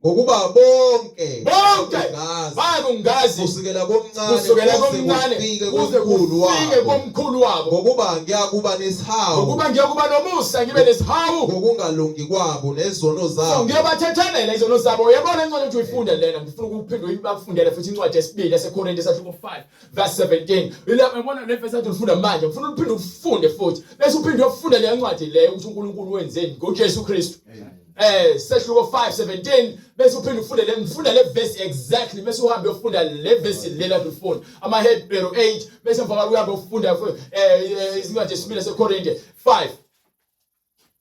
Ngokuba bonke bakungazi kusukela komncane kuze kufike komkhulu wabo. Ngokuba ngiyakuba nesihawu ngokuba ngiyakuba nomusa ngibe nesihawu ngokungalungi kwabo nezono zabo. Ngiyabathethanela izono zabo. Uyabona incwadi ukuthi uyifunde lena ngifuna ukuphinde uyibafundele futhi incwadi yesibili yaseKorinte chapter 5 verse 17. Uyabona le verse athi ufunda manje ngifuna uphinde ufunde futhi bese uphinde ufunde le ncwadi le ukuthi uNkulunkulu wenzeni ngoJesu Kristu. Sehluko 5:17 bese uphinde ufunde le verse exactly bese uhambe ufunda le verse lela ufunda amaHebrew 8 bese mfaka uyabe ufunda izincwadi zesibili seKorinte 5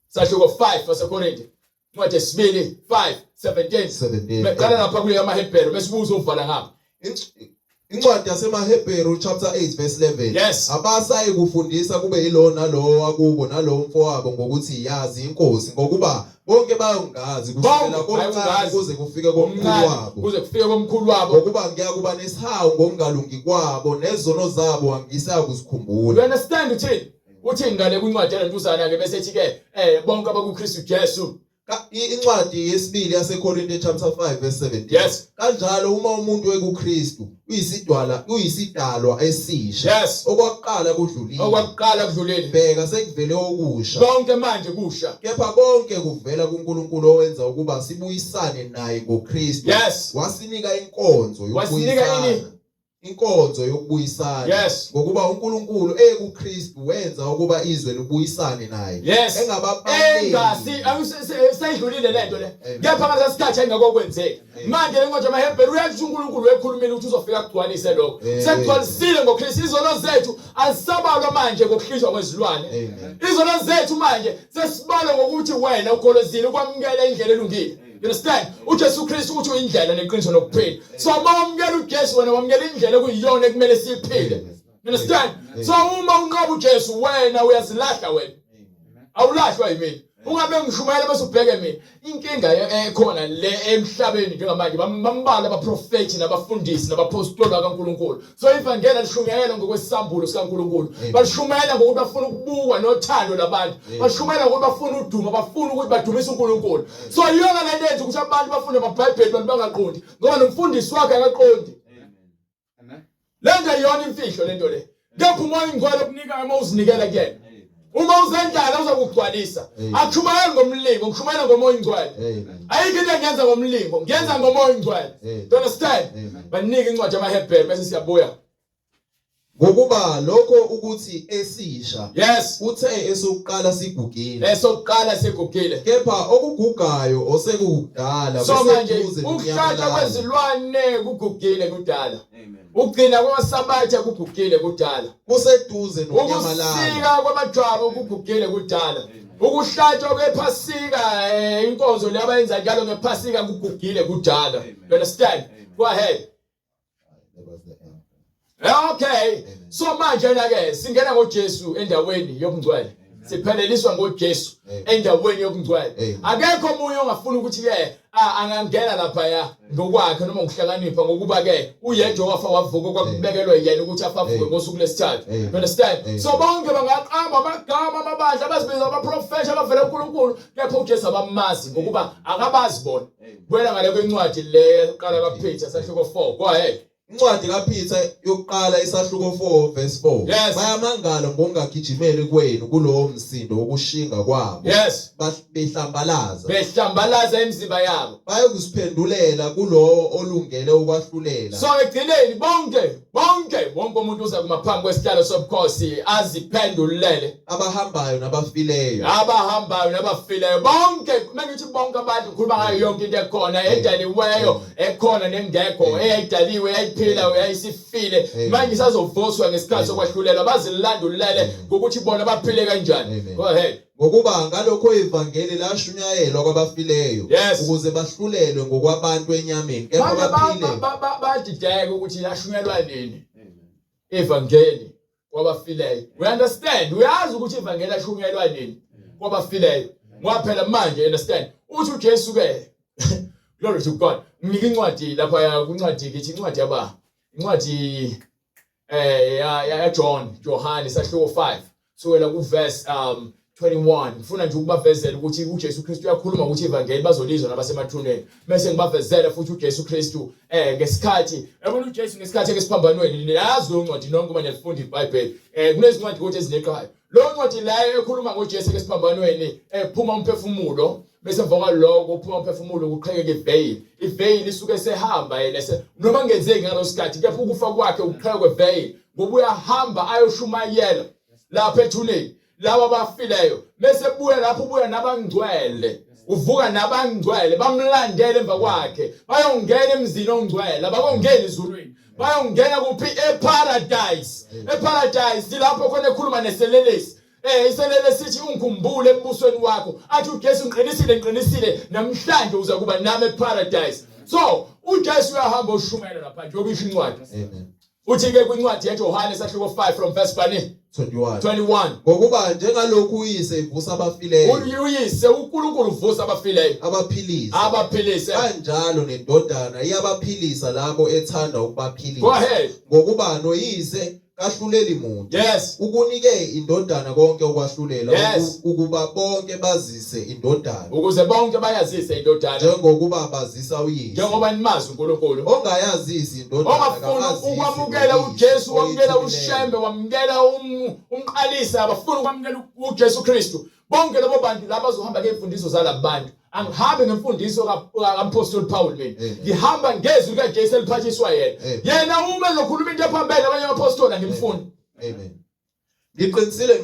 sehluko 5 waseKorinte incwadi yesibili 5:17 beqala lapha kule amaHebrew bese ubuzo uvala ngapha Incwadi yasemaHebrew chapter 8 verse 11. Yes. Abasayi kufundisa kube yilo nalo wakubo nalo mfowabo ngokuthi yazi inkosi ngokuba bonke bayongazi kusukela komncane kuze kufike komkhulu wabo. Kuze kufike komkhulu wabo. Ngokuba ngiyakuba nesihawu ngokungalungi kwabo nezono zabo angisaya kuzikhumbula. You understand uthini? Uthi ngale kwincwadi yalentuzana ke bese ethi ke bonke abakuKristu Jesu. Incwadi yesibili yaseKorinte chapter 5 verse 17. Yes. Kanjalo uma umuntu ekuKristu uyisidalwa esisha. Yes. Okwakuqala kudlulile. Bheka sekuvele okusha. Konke manje kusha. Kepha konke kuvela kuNkulunkulu owenza ukuba sibuyisane naye ngoKristu. Yes. Wasinika inkonzo yokubuyisana. Yes. Ngokuba uNkulunkulu ekuKristu wenza ukuba izwe libuyisane naye. Yes. Sayidlulile lento le. Kepha ngaleso sikhathi ayingakokwenzeki. Manje lengoje amaHebrew uyathi uNkulunkulu wekhulumile ukuthi uzofika kugcwalise lokho. Sekugcwalisile ngoKristu izono zethu azisabalwa manje ngokuhlizwa kwezilwane. Izono zethu manje sesibalwa ngokuthi wena ukholozile ukwamukela indlela elungile. You understand? uJesu Kristu uthi uyindlela neqiniso nokuphila. So mawamukela uJesu wena wamukela indlela ekuyiyona ekumele siyiphile. You understand? So uma unqoba uJesu wena uyazilahla wena. Awulahlwa yimini. Ungabe ngishumayela bese ubheke mina. Inkinga ekhona le emhlabeni njengamanje bambala abaprofeti nabafundisi nabapostoli kaNkulunkulu. So ivangeli lishumayela ngokwesambulo sikaNkulunkulu. Bashumayela ngokuthi bafuna ukubukwa nothando labantu. Bashumayela ngokuthi bafuna uduma, bafuna ukuthi badumise uNkulunkulu. So iyona le nto ukuthi abantu bafunde amaBhayibheli abantu bangaqondi ngoba nomfundisi wakhe akaqondi. Amen. Lento iyona imfihlo lento le. Kepha umoya ingcwele ukunika uma uzinikela kuyena. Uma uzendala uzakugcwalisa. Akushumayela ngomlingo, ngishumayela ngomoya ingcwele. Ayikho into engenza ngomlingo, ngiyenza ngomoya ingcwele. Do you understand? Banika incwadi yamaHebrew bese siyabuya. Ngokuba lokho ukuthi esisha. Yes. Uthe esokuqala sigugile. Esokuqala sigugile. Kepha okugugayo osekudala so manje ukuhlatshwa kwezilwane kugugile kudala. Ukugcina kwaMasabatha kugugile kudala. Kuseduze nonyamalala. Ukusika kwamajwabu kugugile kudala. Ukuhlatshwa kwePhasika inkonzo le abayenza njalo ngePhasika kugugile kudala. You understand? Go ahead. Okay. So manje ke singena ngoJesu endaweni yobungcwele. Sipheleliswa ngoJesu endaweni yobungcwele. Akekho umunye ongafuna ukuthi ke angangena lapha ya ngokwakhe noma ngokuhlakanipha ngokuba ke uyedwa wafa wavuka kwakubekelwe yena ukuthi afavuke ngosuku lesithathu. You understand? So bonke bangaqamba amagama amabandla abazibiza abaprofeti abavela kuNkulunkulu kepha uJesu abamazi ngokuba akabazi bona. Wena ngale kwencwadi le eqala kaPeter sahluko 4. Go ahead. Incwadi kaPeter yokuqala isahluko 4 verse 4. Yes. Bayamangala ngokungagijimeli kwenu kulowo msindo wokushinga kwabo. Yes. Behlambalaza imizimba yabo. Bayokuziphendulela kulowo olungele ukwahlulela. So ekugcineni bonke umuntu uza kumaphambi kwesihlalo sobukhosi aziphendulele. Abahambayo nabafileyo. Bonke mengithi bonke abantu ngikhuluma ngayo yonke into ekhona edaliweyo ekhona nengekho eyidaliwe eyayiphila eyayisifile manje isazovuswa ngesikhathi sokwahlulela bazilandulele ngokuthi bona baphile kanjani. Go ahead. Ngokuba ngalokho ivangeli lashunyayelwa kwabafileyo ukuze bahlulelwe ngokwabantu enyameni kepha baphile. Badideka ukuthi lashunyelwa nini ivangeli kwabafileyo. We understand, uyazi ukuthi ivangeli lashunyelwa nini kwabafileyo. Ngoba phela manje understand uthi uJesu ke glory to God. Ngike incwadi lapha kuncwadi ngithi incwadi yaba incwadi ya John sahluko 5 sukela ku verse 21. Ngifuna nje ukubavezela ukuthi uJesu Kristu uyakhuluma ukuthi ivangeli bazolizwa nabasemathuneni. Bese ngibavezela futhi uJesu Kristu ngesikhathi yabona uJesu ngesikhathi esiphambanweni niyazi lo ncwadi nonke manje lifunda iBhayibheli. Kunezincwadi ukuthi ezineqhayo. Lo ncwadi la ekhuluma ngoJesu esiphambanweni phuma umphefumulo bese emva kwaloko uphuma umphefumulo kuqhekeke iveil. Iveil isuke sehamba yena noma ngenzeki ngalosikhathi kepha ukufa kwakhe ukuqheka kweveil ngoba uyahamba ayoshumayela lapha ethuneni. Laba bafileyo bese buya lapho ubuya nabangcwele uvuka nabangcwele bamlandele emva kwakhe bayongena emzini ongcwele abakongena ezulwini bayongena kuphi eparadise. Eparadise lapho khona ekhuluma neselelesi iselelesi sithi ungikhumbule embusweni wakho athi uJesu ngiqinisile namhlanje uza kuba nami eparadise. So uJesu uyahamba ushumela lapha njengoba isho incwadi. Amen. Uthi ke kwincwadi yaJohane sahluko 5 from verse 21. Ngokuba njengalokhu uyise ivusa abafileyo. Uyise uNkulunkulu uvusa abafileyo abaphilise kanjalo nendodana iyabaphilisa labo ethanda ukubaphilisa. Go ahead. Ngokuba noyise kahluleli muntu. Yes. Ukunike indodana konke ukwahlulela ukuba bonke bazise indodana. Ukuze bonke bayazise indodana njengokuba bazisa uyise. Njengoba nimazi uNkulunkulu. Ongayazisi indodana ongafuna ukwamukela uJesu wamukela uShembe wamukela umqalisa abafuna ukwamukela uJesu Kristu. Bonke labo bantu laba bazohamba ngemfundiso zalabantu. Angihambe ngemfundiso kaApostle Paul mina. Ngihamba ngezwi likaJesu eliphathiswa yena uma ezokhuluma into ephambene abanye abaphostoli ngimfuni. Amen. Ngiqinisile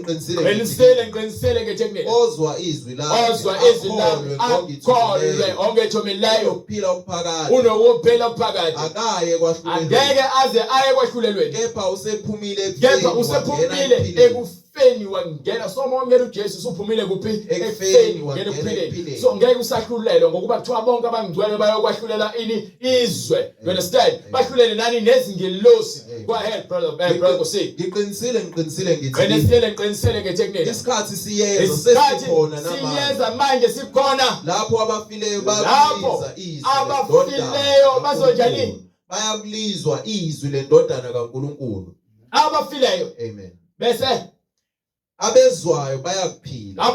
ngethekiniki. Ozwa izwi lami akholwe ongethomelayo ukuphila okuphakathi. Unokuphila okuphakathi. Akaye kwahlulelwa. Angeke aze aye kwahlulelweni. Kepha usephumile ekufeni wangena. So mongela uJesu usuphumile kuphi ekufeni wangena ekuphileni. So ngeke usahlulelwa ngokuba kuthiwa bonke abangcwele bayokwahlulela izwe. You understand? Bahlulele nani nezingelosi. Go ahead brother Kosi. Ngiqinisile ngithi qinisile ngethekiniki. Isikhathi sesikhona namanje. Siyeza manje sikhona lapho abafileyo bayakulizwa izwi. Abafileyo bazonjani? Bayakulizwa izwi lendodana kaNkulunkulu. Abafileyo. Amen. Bese abezwayo bayakuphila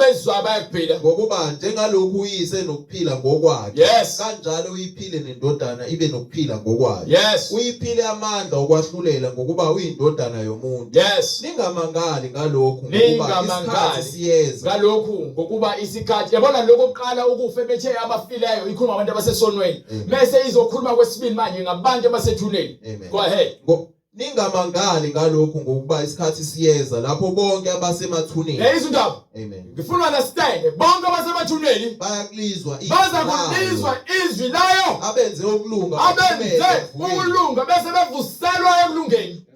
ngokuba njengalokhu uyise nokuphila ngokwakhe kanjalo uyiphile nendodana ibe nokuphila ngokwayo. Uyiphile amandla okwahlulela ngokuba uyindodana yomuntu. Ningamangali ngalokhu ngokuba isikhathi siyeza. Ngokuba isikhathi yabona lokho oqala ukufa bethe abafileyo ikhuluma abantu abasesonweni bese izokhuluma kwesibili manje ngabantu abasethuneni. Go ahead. Ningamangali ngalokhu ngokuba isikhathi siyeza lapho bonke abasemathuneni. Izindaba. Amen. Ngifuna understand bonke abasemathuneni bayakulizwa izwi layo abenze ukulunga bese bevuselwa ekulungeni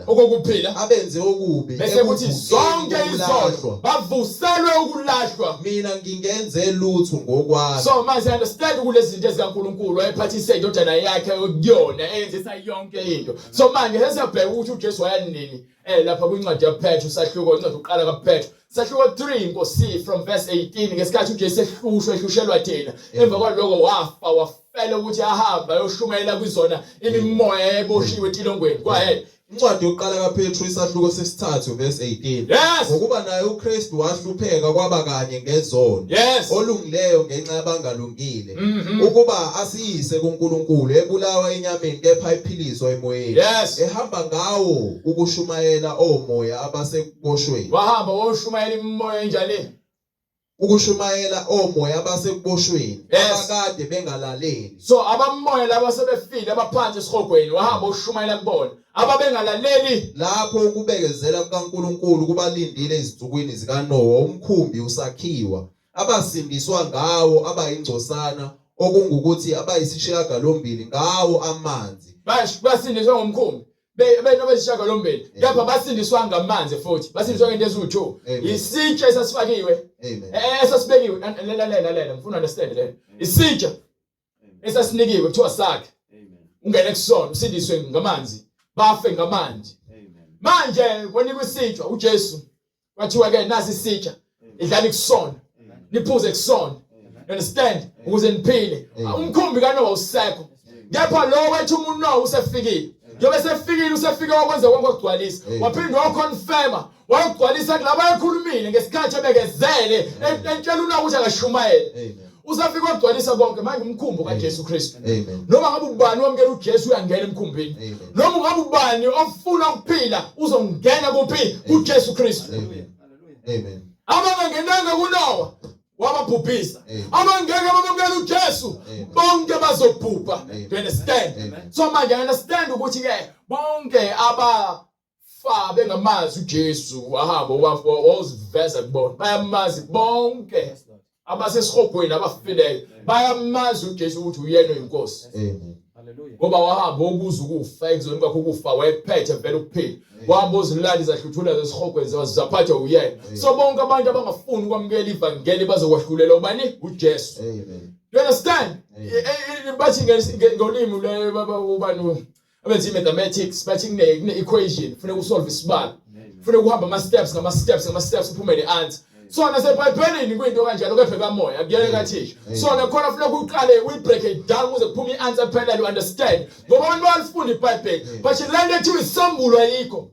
okuphila abenze okubi bese kuthi zonke izono bavuselwe ukulahlwa. Mina ngingenze lutho ngokwami. So manje understand kulezi zinto ezikaNkulunkulu ayiphathise indodana yakhe yona eyenzisa yonke into. So manje sesiyabheka ukuthi uJesu wayanini lapha kwincwadi yaPetru sahluko incwadi uqala kaPetru sahluko 3 Nkosi from verse 18 ngesikhathi uJesu ehlushelwa thina emva kwaloko wafela ukuthi ahamba ayoshumayela kwizona imimoya eboshiwe etilongweni. Go ahead. Incwadi yokuqala kaPetru isahluko sesithathu verse 18. Yes. Ngokuba naye uKristu wahlupheka kwaba kanye ngezono. Yes. Olungileyo ngenxa yabangalungile. Mhm. Ukuba asiyise kuNkulunkulu ebulawa enyameni kepha iphiliswa emoyeni. Yes. Ehamba ngawo ukushumayela omoya abasekuboshweni. Wahamba woshumayela imimoya enjani? Ukushumayela omoya abasekuboshweni Yes. abakade bengalaleli. So abamoya laba sebefile abaphansi esihogweni wahamba ushumayela kubona. Ababengalaleli Lapho ukubekezela kukaNkulunkulu kubalindile izinsukwini zikaNoah umkhumbi usakhiwa abasindiswa ngawo abayingcosana okungukuthi abayisishiyagalombili ngawo amanzi. basindiswa ngomkhumbi. Benobesishiyagalombili. Kepha basindiswa ngamanzi futhi. Basindiswa ngento eziwu-2. Amen. Isitsha esasifakiwe. Amen. Esasibekiwe. Lalela ngifuna understand le. Isitsha esasinikiwe kuthiwa sakhe. Ungene kusona usindiswe ngamanzi. Bafe ngamanzi. Manje kwanikwa isitsha uJesu. Kwathiwa ke nasi isitsha. Idlala kusona. Niphuze kusona. You understand? Ukuze niphile. Umkhumbi kaNoah usekho. Kepha lo wethu umuntu Noah usefikile. Njobe sefikile usefike wakwenza konke okugcwalisa. Waphinda wakonfirma. Wayogcwalisa kulabo ayekhulumile ngesikhathi ebekezele entshela uNoah ukuthi akashumayele. Amen. Usafika wakugcwalisa konke manje umkhumbi kaJesu Kristu. Amen. Noma ngabe ubani wamkela uJesu uyangena emkhumbini. Amen. Noma ngabe ubani ofuna ukuphila uzongena kuphi kuJesu Kristu. Amen. Amen. Abangenanga kuNoah wababhubhisa. Amen. Abangeke bamukela uJesu Amen. bonke bazobhubha. Amen. You understand? Amen. So manje understand ukuthi ke bonke abafa bengamazi uJesu wahamba waziveza kubona. Bayamazi bonke abasesihogweni abafileyo. Bayamazi uJesu ukuthi uyena inkosi. Amen. Ngoba wahamba ukuza ukufa ekuzweni kwakho ukufa wayephethe vele ukuphila. Wahamba uzilanda izahluthula zesihogweni zaphatha uyena. So bonke abantu abangafuni ukwamukela ivangeli bazokwahlulela ubani uJesu. Amen. You understand? Amen. Bathi ngolimi le ubani abenza mathematics bathi kune equation funeka usolve isibalo. Funeka uhamba ama steps uphume ne-answer. So nasebhayibhelini kuyinto kanjalo kepha kamoya akuyele kathisha. So nakhona funeka uqale uyibreak it down ukuze kuphume i-answer ephelele you understand. Ngoba abantu bayalifunda iBhayibheli but lento ethiwa isambulo ayikho.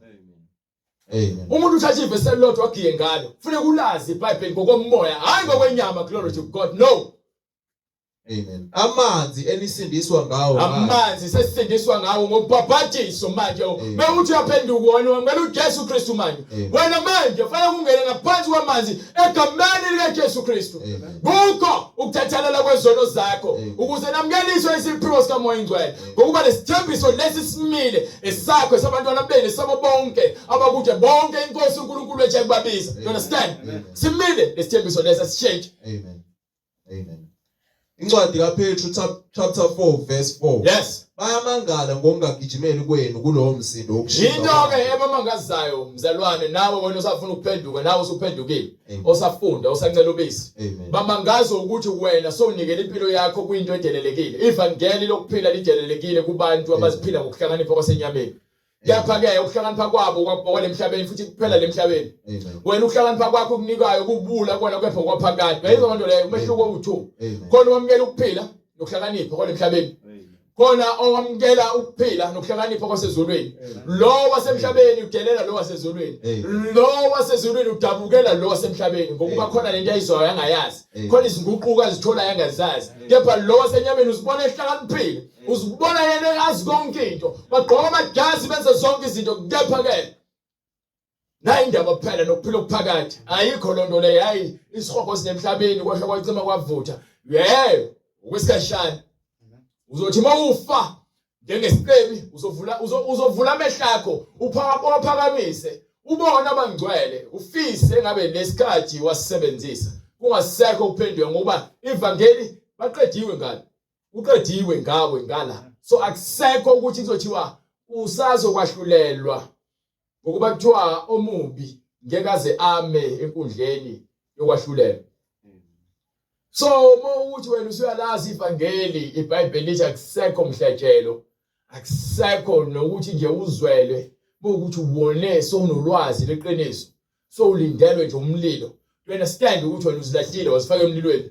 Amen. Umuntu uthatha ivesi elilodwa wagiye ngalo. Funeka ulazi iBhayibheli ngokomoya hayi ngokwenyama glory to God. No. Amen. Amanzi enisindiswa ngawo. Amanzi sesindiswa ngawo ngobhabhatiso manje. Bekuthi uyaphenduka wena wamela uJesu Kristu manje. Wena manje fanele ungene ngaphansi kwamanzi egameni likaJesu Kristu. Buko ukuthathalela kwezono zakho ukuze namngeliswe isiphiwo sikaMoya Ingcwele. Ngokuba lesithembiso lesi simile esakho sabantwana beni sabo bonke abakude bonke inkosi uNkulunkulu wethu ekubabisa. You understand? Simile lesithembiso lesi asishintshe. Amen. Amen. Incwadi kaPetru chapter 4 verse 4. Yes. Bayamangala ngokungagijimeli kwenu kulowo msindo wokushinga. Into ke ebamangazayo mzalwane nawe wena usafuna ukuphenduka nawe usuphendukile. Osafunda usancela ubisi. Bamangazo ukuthi wena sowunikela impilo yakho kuyinto edelelekile. Ivangeli lokuphila lidelelekile kubantu abaziphila ngokuhlakanipha kwasenyameni. Kepha ke ukuhlakanipha kwabo kwabhokela emhlabeni futhi kuphela lemhlabeni. Wena ukuhlakanipha kwakho kunikayo kubula kona kepha kwaphakade. Bayizwa nto leyo umehluko u2. Khona wamukela ukuphila nokuhlakanipha kwalemhlabeni. Khona owamukela ukuphila nokuhlakanipha kwasezulwini. Lo wasemhlabeni udelela lo wasezulwini. Lo wasezulwini udabukela lo wasemhlabeni ngokuba khona lento ayizwayo yangayazi. Khona izinguquko azithola yangazazi. Kepha lo wasenyameni uzibona ehlakaniphile. Uzibona yena azi konke into. Bagqoka amajazi benza zonke izinto kepha ke nayi indaba kuphela nokuphila okuphakathi. Ayikho lonto le hayi isihogo sinemhlabeni kwasho kwacima kwavutha. Yebo ukwesikashana. Uzothi mawufa njengesiqebi uzovula amehlo akho uphakamise ubone abangcwele ufise ngabe lesikhathi wasebenzisa kungasekho ukuphendula ngoba ivangeli baqediwe ngalo uqediwe ngawe ngala so akusekho ukuthi kuzothiwa usazokwahlulela ngokuba kuthiwa omubi ngeke aze ame enkundleni yokwahlulela. So mawuthi wena usuyalazi ivangeli iBhayibheli lithi akusekho mhlatshelo akusekho nokuthi nje uzwele bokuthi ubone sonolwazi leqiniso so ulindelwe nje umlilo. You understand ukuthi wena uzilahlile wasifaka emlilweni.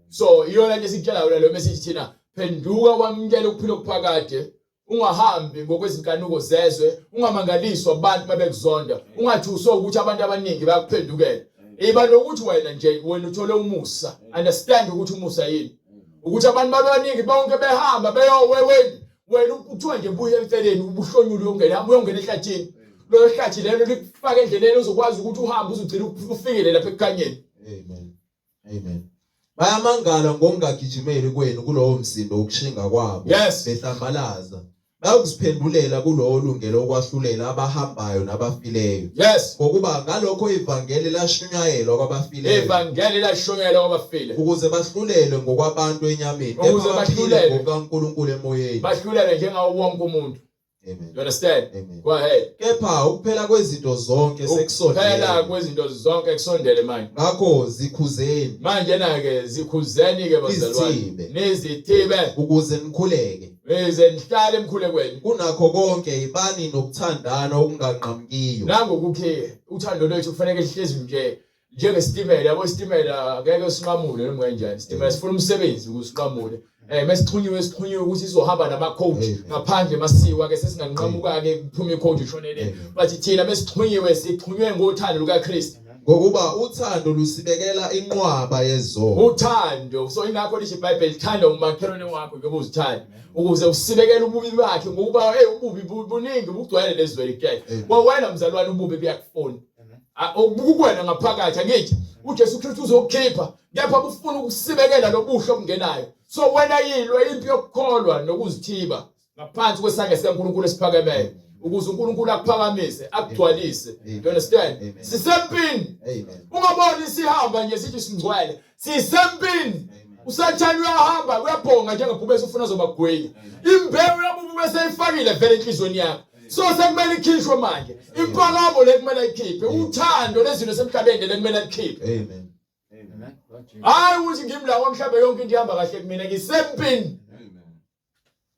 So iyona nje sikutshela wena lo message thina phenduka kwamukela ukuphila okuphakade ungahambi ngokwezinkanuko zezwe, ungamangaliswa abantu mabekuzonda, ungathuswa ukuthi abantu abaningi bayakuphendukela. Iba nokuthi wena uthole umusa, understand ukuthi umusa yini. Ukuthi abantu abaningi bonke behamba beyoweweni, wena uthiwa nje buye emfeleni ubuhlonyule uyongena ehlathini. Lo hlathi lelo likufaka endleleni uzokwazi ukuthi uhambe uzugcina ufikele lapha ekukhanyeni. Amen. Bayamangala ngokungagijimeli kwenu kulowo msindo wokushinga kwabo behlambalaza. Bayakuziphendulela kulowo lungelo okwahlulela abahambayo nabafileyo. Ngokuba ngalokho ivangeli lashunyayelwa kwabafile. Ukuze bahlulelwe ngokwabantu enyameni, bahlulelwe ngokaNkulunkulu emoyeni. Bahlulelwe njengawo wonke umuntu. Amen. You understand? Amen. Go ahead. Kepha ukuphela kwezinto zonke sekusondele manje. Ngakho zikhuzeni. Manje ke zikhuzeni ke bazalwane. Nezithibe ukuze nikhuleke. Nihlale emkhulekweni. Kunakho konke ibani nokuthandana okunganqamukiyo. Nango kukhe uthando lwethu kufanele lihlezi nje njengesitimela. Yabo isitimela ngeke sinqamule noma kanjani. Isitimela sifuna umsebenzi ukusiqamule. Mesixhunyiwe ukuthi sizohamba nama-coach ngaphandle masiwa ke sesinganqamuka ke kuphuma i-coach ushonele. But thina mesixhunyiwe sixhunywe ngothando lukaKristu. Ngokuba uthando lusibekela inqwaba yezono. Uthando so ingakho lithi iBhayibheli lithanda umakhelwane wakho ngoba uzithanda ukuze usibekele ububi bakhe ngokuba ububi buningi bugcwele lezwele kuphela. Wena mzalwane ububi buyakufuna. Ukukwena ngaphakathi angithi uJesu Kristu uzokukhipha kepha bufuna ukusibekela lobuhle obungenayo. So wena yilwe impi yokukholwa nokuzithiba ngaphansi kwesandla sikaNkulunkulu esiphakemeyo ukuze uNkulunkulu akuphakamise akugcwalise. You understand? Sisempini. Ungaboni sihamba nje sithi singcwele. Sisempini. Usathana uyahamba uyabhonga njengebhubesi ufuna zobagwenya. Imbewu yabubu bese ifakile vele enhlizweni yakho. So sekumele ikhishwe manje. Impalamo lekumele ikhiphe. Uthando lezinto semhlabeni lekumele ikhiphe. Amen. Hayi ukuthi ngimla kwamhlaba yonke into ihamba kahle kumina ngisempini.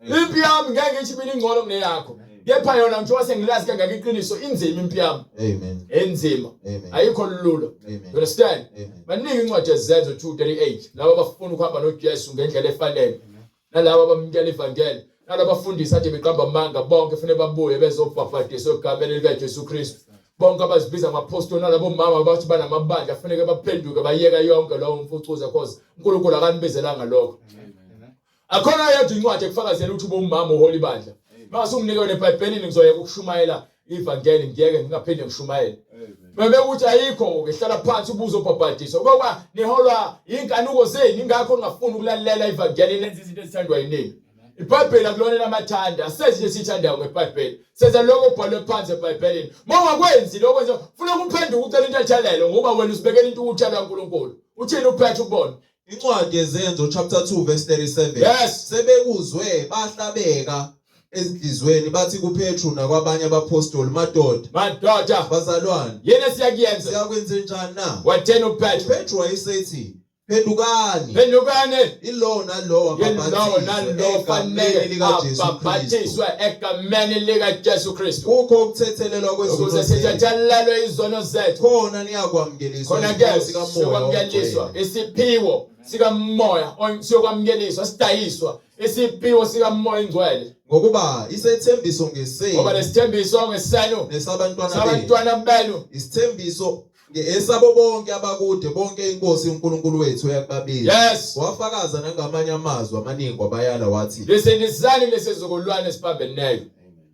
Impi yami ngeke ngithi mina ingcono kuneyakho. Kepha yona njengoba sengilazi kangaka iqiniso inzima impi yami. Amen. Enzima. Ayikho lula. You understand? Baningi incwadi ezenzo 2:38 laba abafuna ukuhamba noJesu ngendlela efanele. Nalabo abamnikela ivangeli. Nalabo abafundisa athi beqamba amanga bonke kufanele babuye bezobhaphathizwa egameni likaJesu Kristu. Bonke abazibiza amapostoli nalabo mama bathi banamabandla kufanele baphenduke bayeka yonke lowo mfucuza cause uNkulunkulu akanibizelanga lokho. Akhona yedwa incwadi ekufakazela ukuthi ube umama uhola ibandla. Mase unginikele eBhayibhelini ngizoyeka ukushumayela ivangeli ngiyeke ngingaphinde ngishumayele. Bebe uthi ayikho ngihlala phansi ubuzo obhabhadiswa ngoba niholwa inkanuko zenu ingakho ngafuna ukulalela ivangeli lenza izinto ezithandwa yini. iBhayibheli akulona lamathanda sethi sithandayo ngeBhayibheli senza lokho obhalwe phansi eBhayibhelini mawakwenzi lokho kwenza ufuna ukuphenduka ucela into ethelelo ngoba wena usibekela into ukuthanda kaNkulunkulu uthini uphethe ubona. Incwadi yezenzo chapter 2 verse 37. Sebekuzwe bahlabeka ezinhlizweni bathi kuPetru nakwabanye abapostoli madoda bazalwane yena siyakuyenza siyakwenza njani na. Wathena uPetru wayesethi phendukani ilo nalo ababhathiswe egameni likaJesu Kristu kukho ukuthethelelwa kwezono sithethelelwe izono zethu khona niyakwamukeliswa sikamukaliswa isiphiwo sikamoya siyokwamkeliswa sidayiswa isiphiwo sikamoya ingcwele ngokuba isethembiso ngesenu ngoba lesithembiso ngesenu nesabantwana benu isithembiso esabo bonke abakude bonke inkosi uNkulunkulu wethu yakubabili wafakaza nangamanye amazwi amaningi wabayala wathi lisindisani lesizukulwane esibambeneyo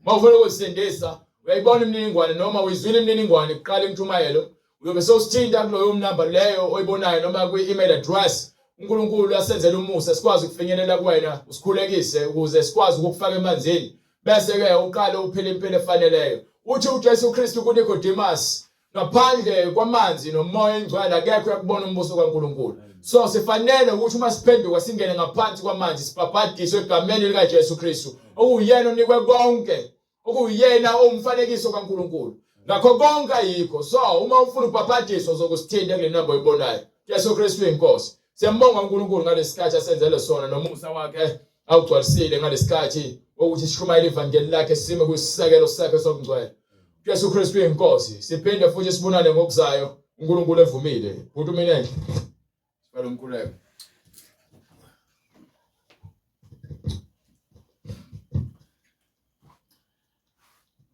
mawufuna ukusindisa uyayibona imininingwane noma uyizwile imininingwane iqala intshumayelo uyobe sewusithinta kuloyo number leyo oyibonayo noma kwi-email address uNkulunkulu asenzele umusa sikwazi ukufinyelela kuwena usikhulekise ukuze sikwazi ukufaka emanzini bese ke uqale uphile impilo efaneleyo uthi uJesu Kristu kuNicodemus ngaphandle kwamanzi nomoya engcwele akekho yakubona umbuso kaNkulunkulu. So sifanele ukuthi uma siphenduka singene ngaphansi kwamanzi sibhabhadiswe egameni likaJesu Kristu okuyena onikwe konke okuyena omfanekiso kaNkulunkulu ngakho konke ayikho. So uma ufuna ukubhabhadiswa zokusithinta kule namba oyibonayo Jesu Kristu inkosi. Siyambonga uNkulunkulu ngalesikhathi asenzele sona nomusa wakhe awugcwalisile ngalesikhathi ukuthi sishumayele ivangeli lakhe sime kwisisakelo sakhe sokungcwele. Jesu Kristu inkosi siphinde futhi sibonane ngokuzayo uNkulunkulu evumile futhi uminenhle sibale umkhuleko.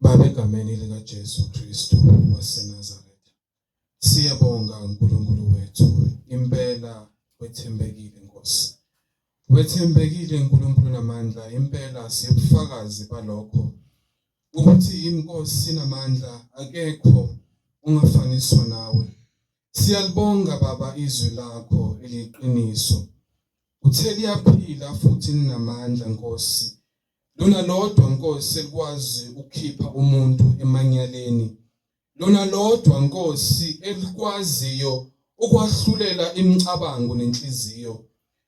Baba, egameni likaJesu Kristu waseNazaretha, siyabonga uNkulunkulu wethu, impela wethembekile Nkosi. Wethembekile uNkulunkulu namandla, impela siyobufakazi balokho ukuthi inkosi namandla akekho ungafaniswa nawe. Siyalibonga Baba izwi lakho eliqiniso. Uthe liyaphila futhi linamandla Nkosi. Lona lodwa Nkosi elikwazi ukukhipha umuntu emanyaleni. Lona lodwa Nkosi elikwaziyo ukwahlulela imicabango nenhliziyo.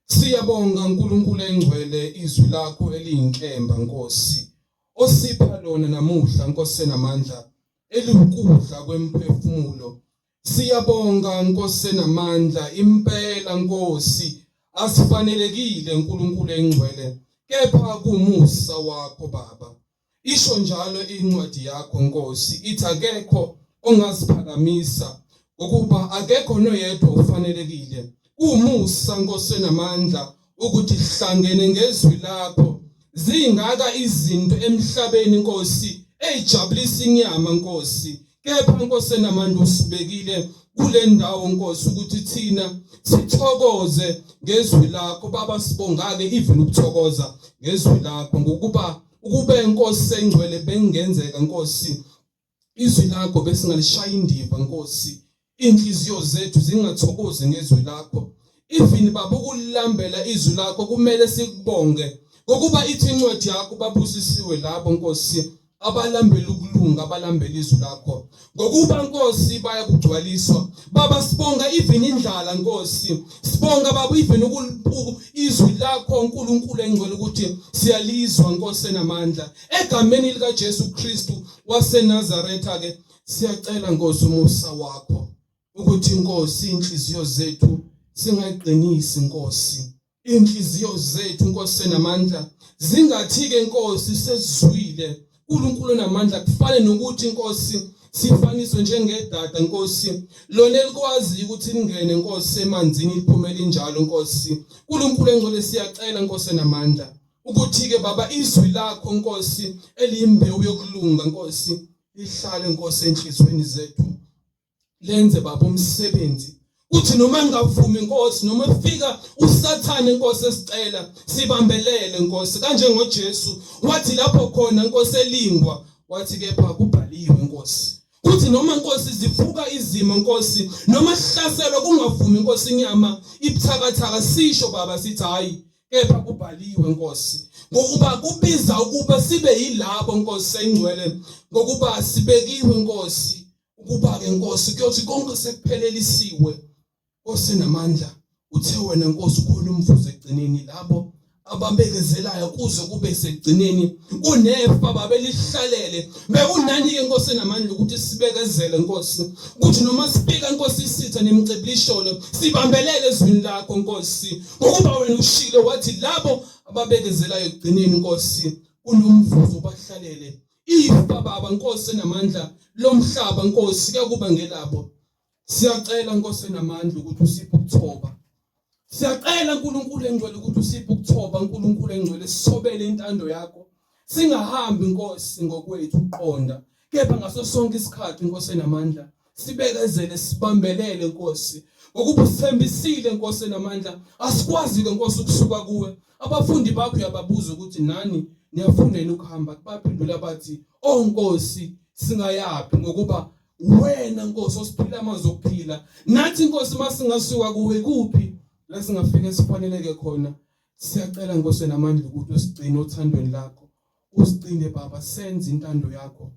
Siyabonga uNkulunkulu engcwele izwi lakho eliyinkemba Nkosi. Osipha lona namuhla Nkosi namandla eliwukudla kwemphefumulo. Siyabonga Nkosi namandla impela Nkosi asifanelekile uNkulunkulu engcwele kepha kumusa wakho Baba. Isho njalo incwadi yakho Nkosi ithi akekho ongaziphakamisa ukuba akekho noyedwa ufanelekile. Umusa Nkosi namandla ukuthi hlangene ngezwi lakho zingaka izinto emhlabeni Nkosi ejabulisa inyama Nkosi. Kepha Nkosi namandla usibekile kule ndawo Nkosi ukuthi thina sithokoze ngezwi lakho Baba. Sibongake even ukuthokoza ngezwi lakho ngokuba ukube Nkosi engcwele bengenzeka Nkosi izwi lakho besingalishaya indiva Nkosi, inhliziyo zethu zingathokozi ngezwi lakho. Even Baba ukulambela izwi lakho kumele sikubonge ngokuba ithi incwadi yakho babusisiwe labo Nkosi abalambela ukulunga, abalambela izwi lakho ngokuba Nkosi bayakugcwaliswa. Baba sibonga even indlala Nkosi, sibonga Baba even izwi lakho uNkulunkulu engcwele ukuthi siyalizwa Nkosi namandla egameni lika Jesu Kristu waseNazaretha ke siyacela Nkosi umusa wakho ukuthi Nkosi inhliziyo zethu singayiqinisi Nkosi, inhliziyo zethu Nkosi namandla zingathike Nkosi sesizwile uNkulunkulu namandla kufane nokuthi Nkosi sifaniswe njengedada Nkosi lona elikwazi ukuthi lingene Nkosi emanzini liphumele injalo Nkosi. uNkulunkulu engcwele siyacela Nkosi namandla ukuthi ke Baba izwi lakho Nkosi eliyimbewu yokulunga Nkosi lihlale Nkosi enhlizweni zethu, lenze Baba umsebenzi uthi noma ngavumi Nkosi, noma efika uSathane Nkosi esicela sibambelele Nkosi kanje ngoJesu wathi lapho khona Nkosi elingwa wathi kepha kubhaliwe Nkosi uthi noma Nkosi zivuka izimo Nkosi, noma sihlaselwa kungavumi Nkosi inyama ibuthakathaka sisho Baba sithi hayi kepha kubhaliwe Nkosi, ngokuba kubiza ukuba sibe yilabo Nkosi engcwele, ngokuba sibekiwe Nkosi ukuba ke Nkosi kuyothi konke sekuphelelisiwe Nkosi namandla. Uthe wena Nkosi ukhona umvuzo egcineni labo abambekezelayo kuze kube segcineni kunefa Baba elihlalele bekunani ke Nkosi namandla ukuthi sibekezele Nkosi ukuthi noma sifika Nkosi isitha nemicebisholo sibambelele ezwini lakho Nkosi, ngokuba wena ushilo wathi labo ababekezelayo egcineni Nkosi kunomvuzo bahlalele. Ifa Baba Nkosi namandla lomhlaba Nkosi kuyakuba ngelabo. Siyacela Nkosi namandla ukuthi usiphe ukuthoba. Siyacela uNkulunkulu engcwele ukuthi usiphe ukuthoba uNkulunkulu engcwele sisobele intando yakho. Singahambi Nkosi ngokwethu uqonda, kepha ngaso sonke isikhathi Nkosi namandla sibekezele sibambelele Nkosi. Ngokuba usithembisile Nkosi namandla asikwazi ke Nkosi ukusuka kuwe. Abafundi bakho uyababuza ukuthi nani niyafundela ukuhamba, baphendula bathi oh Nkosi singayapi, ngokuba wena Nkosi osiphila amazwi okuphila. Nathi Nkosi masingasuka kuwe kuphi la singafike sifaneleke khona. Siyacela Nkosi namandla ukuthi usigcine othandweni lakho, usigcine Baba senze intando yakho.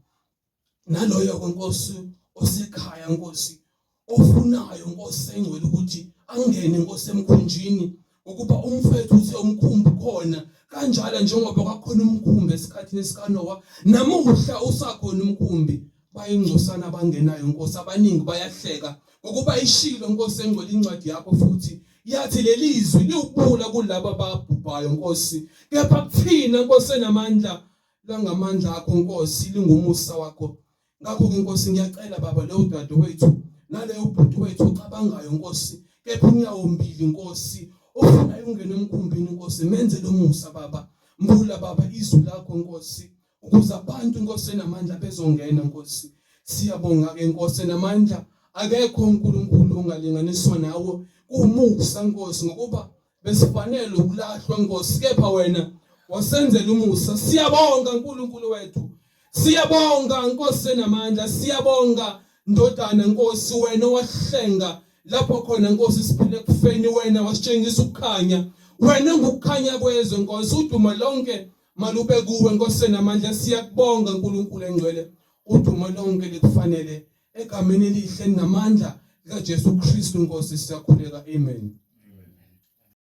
Naloyo Nkosi osekhaya Nkosi ofunayo Nkosi engcwele ukuthi angene Nkosi emkhunjini, ukuba umfethu uthe umkhumbi khona kanjalo njengoba kwakhona umkhumbi esikhathini esikaNoah, namuhla usakhona umkhumbi. Bayingcosana abangenayo Nkosi abaningi bayahleka ngokuba ishilo Nkosi engcwele incwadi yakho futhi yathi lelizwi liwubula kulabo ababhubhayo Nkosi, kepha kuthina Nkosi namandla langamandla akho Nkosi lingumusa wakho. Ngakho ke Nkosi ngiyacela Baba leyo dade wethu naleyo bhuti wethu ocabangayo Nkosi, kepha inyawo mbili Nkosi ofuna ungene emkhumbini Nkosi, menze lo musa Baba. Mbula Baba izwi lakho Nkosi ukuze abantu Nkosi enamandla bezongena Nkosi. Siyabonga ke Nkosi enamandla, akekho uNkulunkulu ongalinganiswa nawe. Umusa Nkosi ngokuba besifanele ukulahlwa Nkosi, kepha wena wasenzela umusa. Siyabonga uNkulunkulu wethu, siyabonga Nkosi enamandla, siyabonga Ndodana Nkosi, wena wahlenga lapho khona Nkosi siphile kufeni, wena wasitshengisa ukukhanya. Wena ngukukhanya kwezwe Nkosi, udumo lonke malube kuwe Nkosi enamandla. Siyakubonga uNkulunkulu engcwele, udumo lonke likufanele egameni elihle namandla likaJesu Kristu Nkosi siyakhuleka, amen.